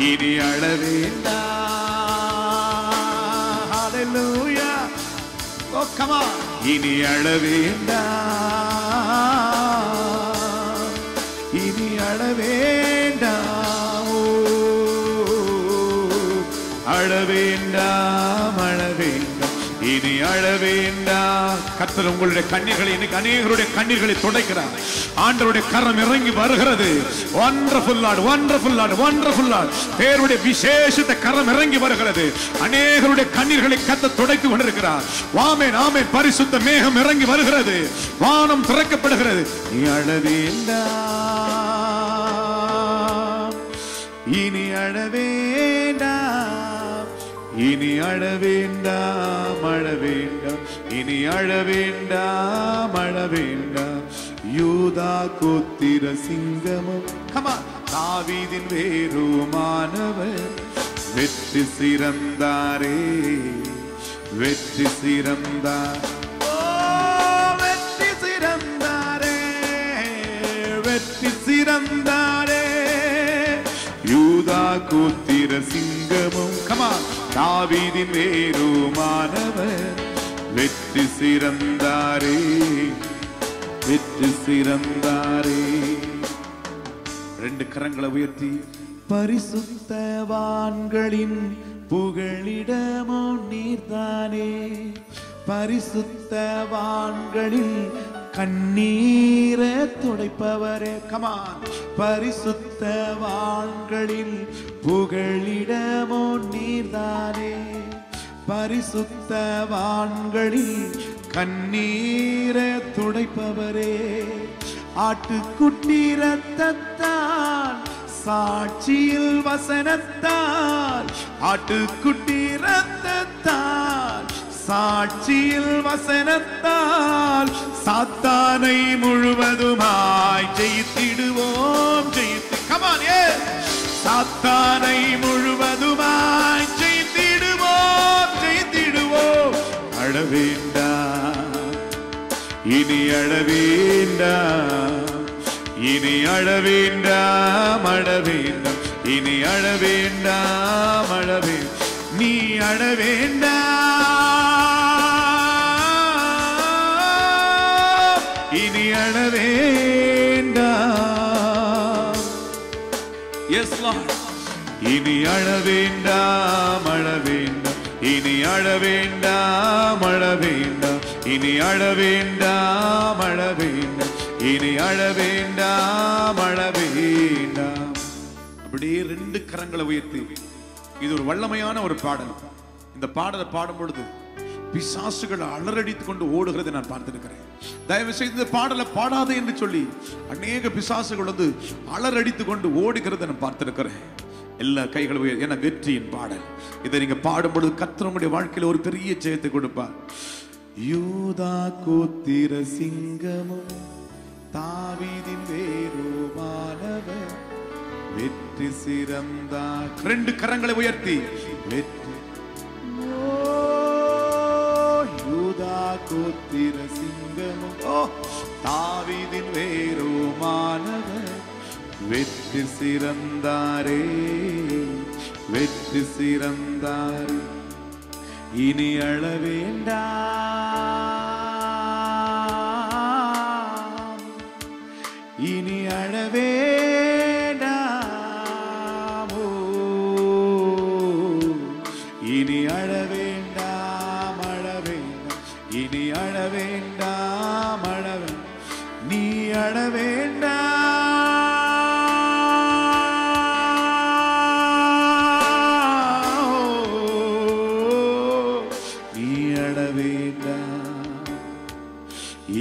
இனி அழ வேண்டாம். Hallelujah. Oh come on. இனி அழ வேண்டாம், இனி அழ வேண்டாம், அழ வேண்டாம், அழ வேண்டாம், இனி அழ வேண்டாம். கர்த்தர் உங்களுடைய கண்ணீர்களை, இன்னைக்கு அநேகருடைய கண்ணீர்களை துடைக்கிறார். ஆண்டவருடைய கரம் இறங்கி வருகிறது. Wonderful Lord, wonderful Lord, wonderful Lord. தேவனுடைய விசேஷித்த கரம் இறங்கி வருகிறது. அநேகருடைய கண்ணீர்களை கர்த்தர் துடைத்து கொண்டிருக்கிறார். ஆமென், ஆமென். பரிசுத்த மேகம் இறங்கி வருகிறது. வானம் திறக்கப்படுகிறது. நீ அழ வேண்டாம், இனி அழ வேண்டாம், இனி அழ வேண்டாம், அழ வேண்டாம், இனி அழ வேண்டாம், அழ வேண்டாம். யூதா கோத்திர சிங்கமும் தாவீதின் வேருமானவர், வெற்றி சிறந்தாரே, வெற்றி சிறந்தார். வெற்றி சிறந்தாரே, வெற்றி சிறந்தாரே. யூதா கோத்திர சிங்கமும் தாவீதின் வேருமானவர், வெற்றி சிறந்தாரே, வெற்றி சிறந்தாரே. ரெண்டு கரங்களை உயர்த்தி, பரிசுத்தவான்களின் புகழிடமோ நீர்தானே, பரிசுத்தவான்களில் கண்ணீரை துடைப்பவரே. கமான். பரிசுத்தவான்களில் புகழிடமோ நீர்தானே, பரிசுத்தவான்களில் கண்ணீரை துடைப்பவரே. ஆட்டுக்குட்டி ரத்தத்தால், சாட்சியில் வசனத்தால், ஆட்டுக்குட்டி ரத்தத்தால், சாட்சியில் வசனத்தால், சாத்தானை முழுவதுமாய் ஜெயித்திடுவோம், ஜெயித்து. Come on, yes. சாத்தானை முழுவதுமாய் ஜெயித்திடுவோம், ஜெயித்திடுவோம். அழ வேண்டாம், இனி அழ வேண்டாம், இனி அழ வேண்டாம் அழ வேண்டாம், இனி அழ வேண்டாம் அழ வேண்டாம், நீ அழ வேண்டாம், இனி அழ வேண்டாம். Yes lord. இனி அழ வேண்டாம் அழ வேண்டாம், இனி அழ வேண்டாம் அழ வேண்டாம், இனி அழ வேண்டாம் அழ வேண்டாம், இனி அழ வேண்டாம் அழ வேண்டாம். அப்படியே 2 கரங்களை உயர்த்தி, இது ஒரு வல்லமையான ஒரு பாடல். இந்த பாடலை பாடும் பொழுது பிசாசுகள் அலறடித்துக் கொண்டு ஓடுகிறதை நான் பார்த்திருக்கிறேன். தயவு செய்து இந்த பாடலை பாடாதே என்று சொல்லி அநேக பிசாசுகள் வந்து அலறடித்துக் கொண்டு ஓடுகிறதை நான் பார்த்திருக்கிறேன். எல்லா கைகளும் என வெற்றியின் பாடல். இதை நீங்க பாடும் பொழுது கர்த்தர் உங்களுடைய வாழ்க்கையில ஒரு பெரிய ஜெயத்தை கொடுப்பார். யூதா கோத்திர சிங்கமும் தாவீதின் வேறுமானவர் வெற்றி சிறந்தார். 2 கரங்களை உயர்த்தி வெற்றி. யூதா கோத்திர சிங்கமும் தாவீதின் வேறுமானவர் வெற்றி சிறந்தாரே வெற்றி சிறந்தாரே. இனி அழ வேண்டாம், இனி அழ வேண்டாம், இனி அழ வேண்டாம் அழ வேண்டாம், இனி அழ வேண்டாம் அழ வேண்டாம், நீ அழ வேண்டாம்,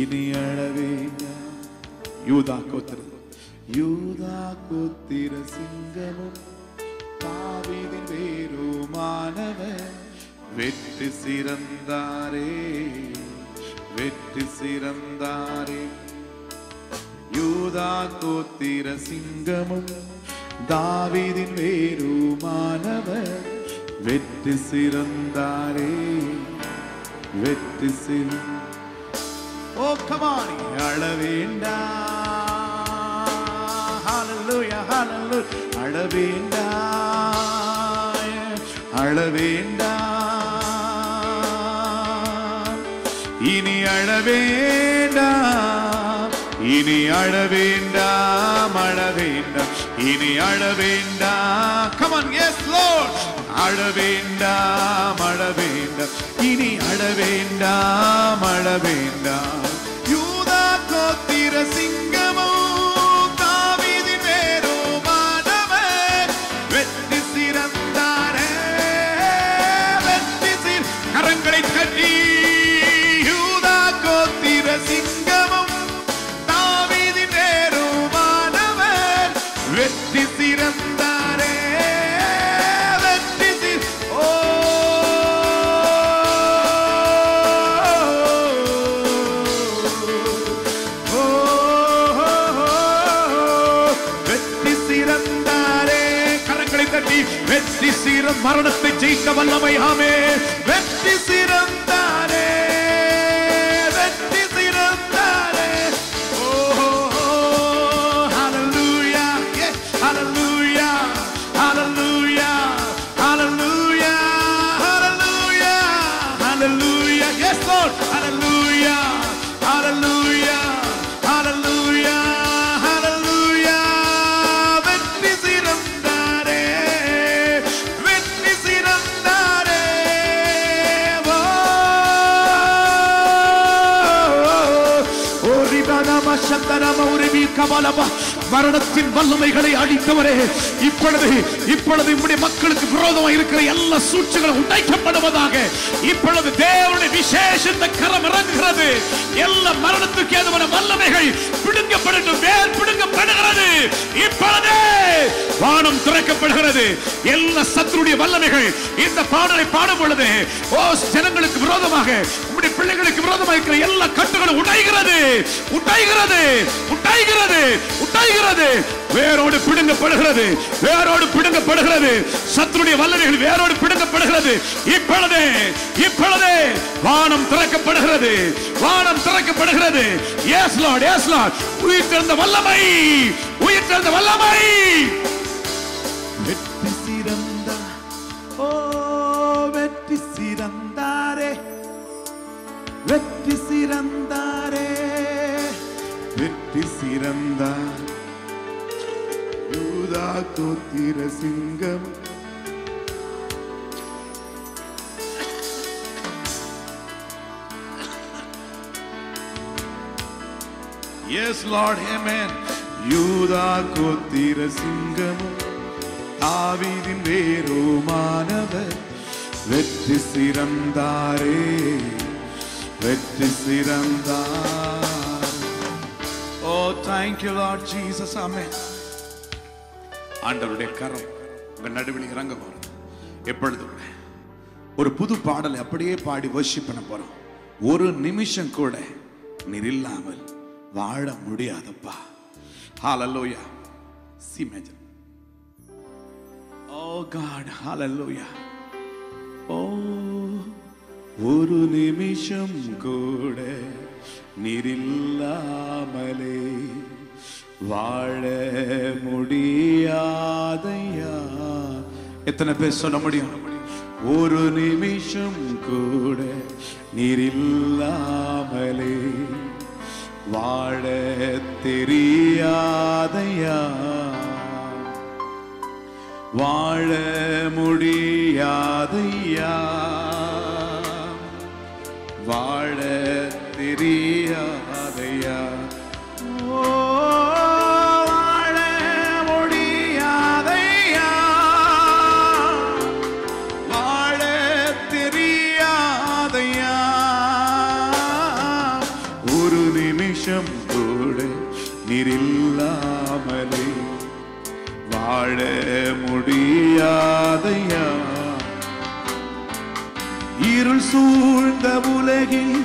இனி அழ வேண்டாம். யூதா கோத்திர சிங்கமும் தாவீதின் வேறுமானவர் வெற்றி சிறந்தாரே வெற்றி சிறந்தாரே. யூதா கோத்திர சிங்கமும் தாவீதின் வேறுமானவர் வெற்றி சிறந்தாரே வெற்றி சிறந்தாரே. ஓ கமானி அழ வேண்டாம், ஹalleluya ஹalleluya, அழ வேண்டாம் அழ வேண்டாம், இனி அழ வேண்டாம், இனி அழ வேண்டாம் அழ வேண்டாம், இனி அழ வேண்டாம். come on, yes lord. அழ வேண்டாம் அழ வேண்டாம், இனி அழ வேண்டாம் அழ வேண்டாம். யூதா கோத்திர சிங்கமும் தாவீதின் வேறுமானவர் வெற்றி சிறந்தாரே வெற்றி சிற. கரங்களை தட்டி யூதா கோத்திர சிங்கமும் தாவீதின் வேறுமானவர் வெற்றி சிறந்தாரே. வெற்றி சிறம் மரணத்தை ஜெயிக்க வல்லமை. ஆமென். வெற்றி சிறந்தாரே வெற்றி சிறந்தாரே. ஓ ஹalleluya ஹalleluya ஹalleluya ஹalleluya ஹalleluya ஹalleluya. yes lord. ஹalleluya ஹalleluya ஹalleluya ஹalleluya. வெற்றி சிறந்தாரே வெற்றி சிறந்தாரே. ஓ ரிபனம சந்தனம உரிபி கமலம. மரணத்தின் வல்லமைகளை அழித்தவரே, இப்பொழுது உம்முடைய மக்களுக்கு விரோதமாக இருக்கிற எல்லா சூழ்ச்சிகளும் உடைக்கப்படுவதாக. இப்பொழுது தேவனுடைய விசேஷ கரம் இறங்குகிறது. எல்லா மரணத்துக்கு ஏதுவான வல்லமைகள் பிடுங்கப்படட்டும். வேர் பிடுங்கப்படுகிறது. இப்பொழுது வானம் திறக்கப்படுகிறது. எல்லா சத்துருடைய வல்லமைகள் இந்த பாடலை பாடும் பொழுது ஓ ஜனங்களுக்கு விரோதமாக நம்முடைய பிள்ளைகளுக்கு விரோதமாக இருக்கிற எல்லா கட்டுகளும் உடைகிறது, உடைகிறது, உடைகிறது, உடைகிறது. வேரோடு பிடுங்கப்படுகிறது, வேரோடு பிடுங்கப்படுகிறது. சத்துருடைய வல்லமைகள் வேரோடு பிடுங்கப்படுகிறது. இப்பொழுதே இப்பொழுதே வானம் திறக்கப்படுகிறது, வானம் திறக்கப்படுகிறது. Yes lord, yes lord. உயிர்த்தெழுந்த வல்லமை, உயிர்த்தெழுந்த வல்லமை. வெற்றி சிறந்த ஓ வெற்றி சிறந்தாரே, வெற்றி சிறந்தாரே, வெற்றி சிறந்தார் யூதா கோத்திர சிங்கம். Yes Lord, amen. யூதா கோத்திர சிங்கமும் தாவீதின் வேருமானவர் வெற்றி சிறந்தாரே, வெற்றி சிறந்தார். Oh, thank you Lord Jesus, amen. ஆண்டவருடைய கரம் உங்க நடுவில் இறங்க போறது. எப்பொழுது ஒரு புது பாடலை அப்படியே பாடி வர்ஷிப் பண்ண போறோம். ஒரு நிமிஷம் கூட நீர் இல்லாமல் வாழ முடியாதப்பா. Hallelujah. See major. Oh God, hallelujah. Oh, ஒரு நிமிஷம் கூட நீர் இல்லாமலே வாழ முடியாதையா. எத்தனை பேர் சொல்ல முடியும்? ஒரு நிமிஷம் கூட நீர் இல்லாமலே வாழ தெரியாதையா, வாழ முடியாதையா, வாழ தெரியாதையா. வாழ முடியாதையா, வாழ தெரியாதையா. ஒரு நிமிஷம் கூட நீர் இல்லாமலே வாழ முடியாதையா. இருள் சூழ்ந்த உலகில்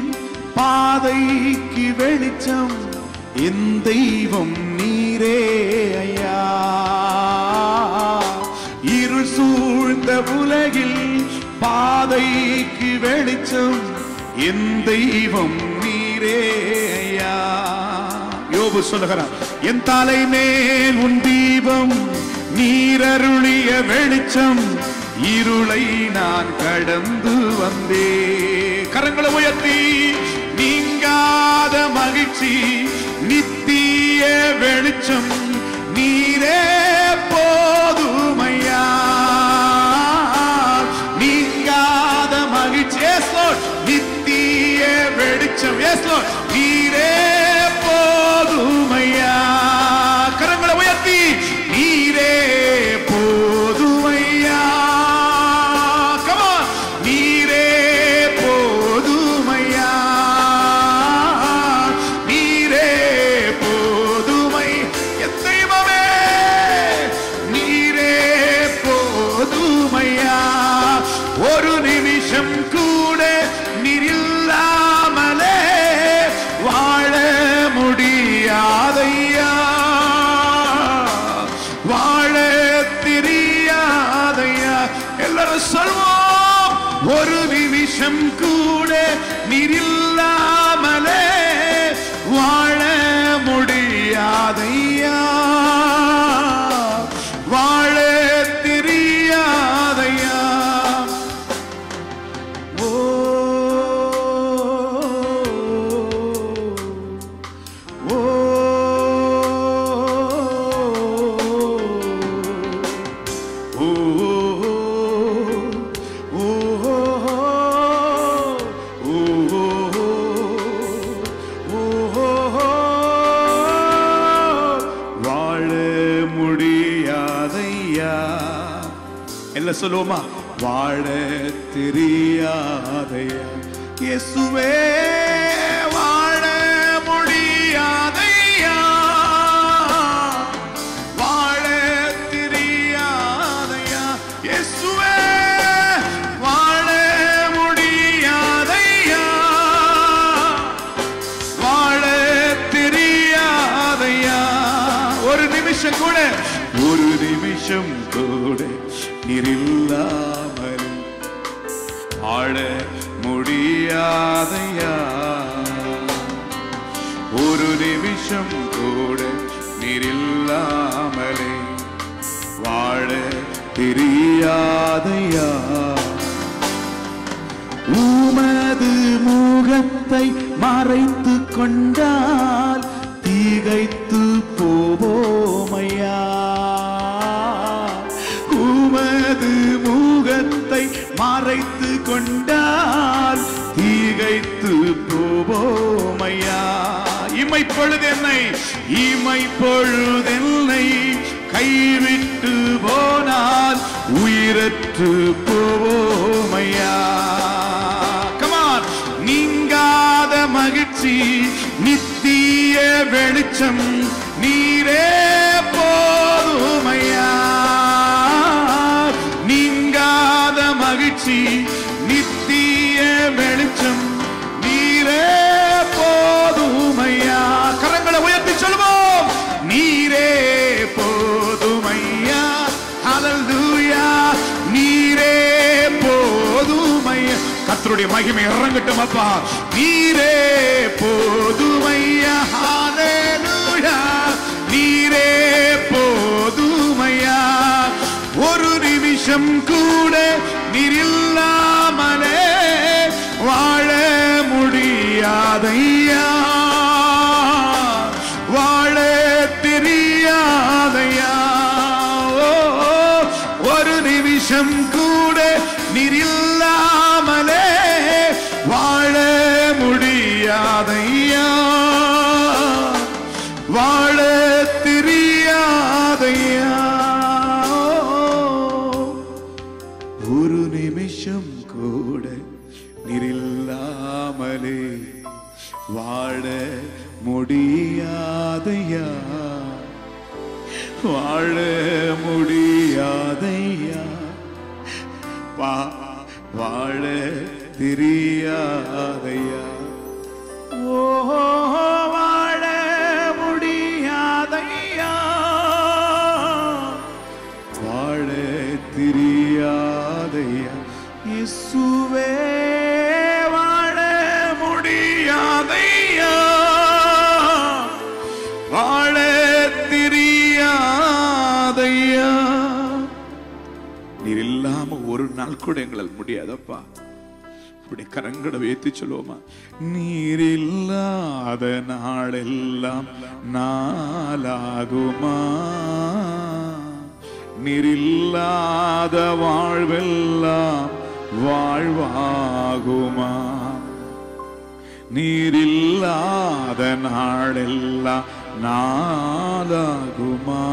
பாதைக்கு வெளிச்சம் என் தெய்வம் நீரே ஐயா. இருள் சூழ்ந்த உலகில் பாதைக்கு வெளிச்சம் என் தெய்வம் நீரே ஐயா. யோபு சொல்லுகிறார், என் தலை மேல் உன் தீபம், நீரருளிய வெளிச்சம், இருளை நான் கடந்து வந்தே. கரங்களை உயர்த்தி, நீங்காத மகிழ்ச்சி, நித்திய வெளிச்சம், நீரே போதுமையா. நீங்காத மகிழ்ச்சி, எஸ் லார்ட், நித்திய வெளிச்சம், எஸ் லார்ட், நீரே போதுமையா. கரங்களை உயர்த்தி, நீரே போதுமையா. கமா, நீரே போதுமையா, நீரே போதுமை. என் தெய்வமே, நீரே போதுமையா. ஒரு நிமிஷம் கூட நீர் இல்லாமலே வாழ முடியாதையா, வாழ தெரியாதையா. எல்லாரும் சொல்வோம், ஒரு நிமிஷம் கூட நீர் இல்லாமலே வாழ முடியாதையா, வாழ தெரியாதையா. ஓ ஓ வாழ முடியாதையா. எல்லாம் சொல்லுவோமா? வாழ தெரியாதையா. இயேசுவே வாழ முடியாதையா, வாழ தெரியாதையா. இயேசுவே வாழ முடியாதையா, நிமிஷம் கூட, ஒரு நிமிஷம் கூட நீர் இல்லாமல் வாழ முடியாதையா. ஒரு நிமிஷம் கூட நீர் இல்லாமலே வாழ தெரியாதையா. உமது முகத்தை மறைத்து கொண்டால் திகைத்து போவோமையா. உமது முகத்தை மறைத்து கொண்டால் திகைத்து போவோமையா. இமைப்பொழுதென்னை கைவிட்டு போனால் உயிரற்று போவோமையா. கமான். நீங்காத மகிழ்ச்சி நித்திய வெளிச்சம் நீரே போதுமையா. நீங்காத மகிழ்ச்சி நித்திய வெளிச்சம் நீரே போதுமையா. கரங்களை உயர்த்தி சொல்வோம். நீரே போதுமையா. ஹல்லேலூயா. நீரே போதுமையா. கர்த்தருடைய மகிமை இறங்கட்டும் அப்பா. நீரே போதுமையா. ஹல்லேலூயா. நீரே போதுமையா. ஒரு நிமிஷம் கூட நீர் இல்லாமலே வாழ முடியாதையா. வாழ தெரியாதையா. ஒரு நிமிஷம் கூட நீர் இல்லாமலே வாழ முடியாதையா. வாழ தெரியாதையா. ஒரு நிமிஷம் கூட நீர் இல்லாமலே வாழ முடியாதையா. வாழ முடியாதையா. வாழ தெரியாதையா. ஓ வாழ முடியாதையா. வாழ தெரியாதையா. இயேசுவே வாழ முடியாதையா. வாழ தெரியாதையா. நீர் இல்லாம ஒரு நாள் கூட எங்களால் முடியாதப்பா. இப்படி கரங்களை வைத்து சொல்லுவோமா. நீர் இல்லாத நாளெல்லாம் நாளாகுமா. நீர் இல்லாத வாழ்வெல்லாம் வாழ்வாகுமா. நீர் இல்லாத நாளெல்லாம் நாளாகுமா.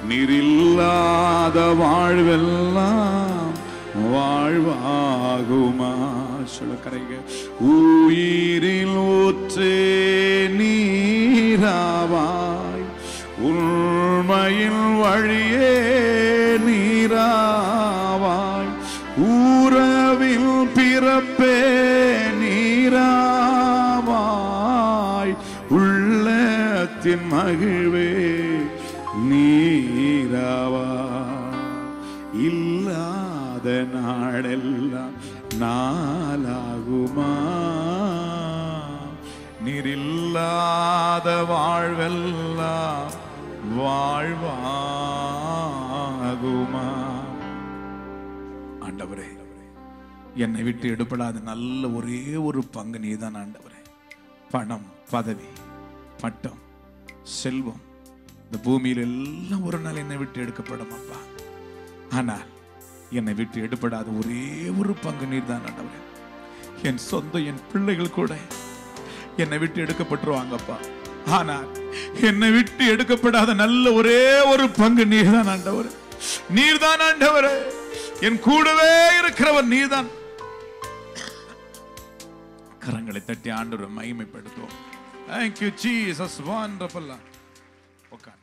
நீர் இல்லாத வாழ்வெல்லாம் வாழ்வாகுமா. சொல்ல கரைங்க. உயிரில் ஊற்றே நீராவாய். உண்மையின் வழியே நீராவாய். உறவில் பிறப்பே நீராவாய். உள்ளத்தின் மகிழ்வே நீராவாய். இல்லாத நாளெல்லாம் நாளாகுமா. நீர் இல்லாத வாழ்வெல்லாம் வாழ்வாகுமா. ஆண்டவரே, என்னை விட்டு எடுபடாத நல்ல ஒரே ஒரு பங்கு நீதான் ஆண்டவரே. பணம், பதவி, பட்டம், செல்வம் இந்த பூமியில் எல்லாம் ஒரு நாள் என்னை விட்டு எடுக்கப்படும் அப்பா. ஆனால் என்னை விட்டு எடுபடாத ஒரே ஒரு பங்கு நீர்தான் ஆண்டவரே. என் சொந்த என் பிள்ளைகள் கூட என்னை விட்டு எடுக்கப்பட்டுருவாங்கப்பா. ஆனால் என்னை விட்டு எடுக்கப்படாத நல்ல ஒரே ஒரு பங்கு நீர்தான் ஆண்டவரே. நீர்தான் ஆண்டவரே. என் கூடவே இருக்கிறவர் நீர்தான். கரங்களை தட்டி ஆண்டவரை மகிமைப்படுத்துவோம். Thank you Jesus. Wonderful. Okay.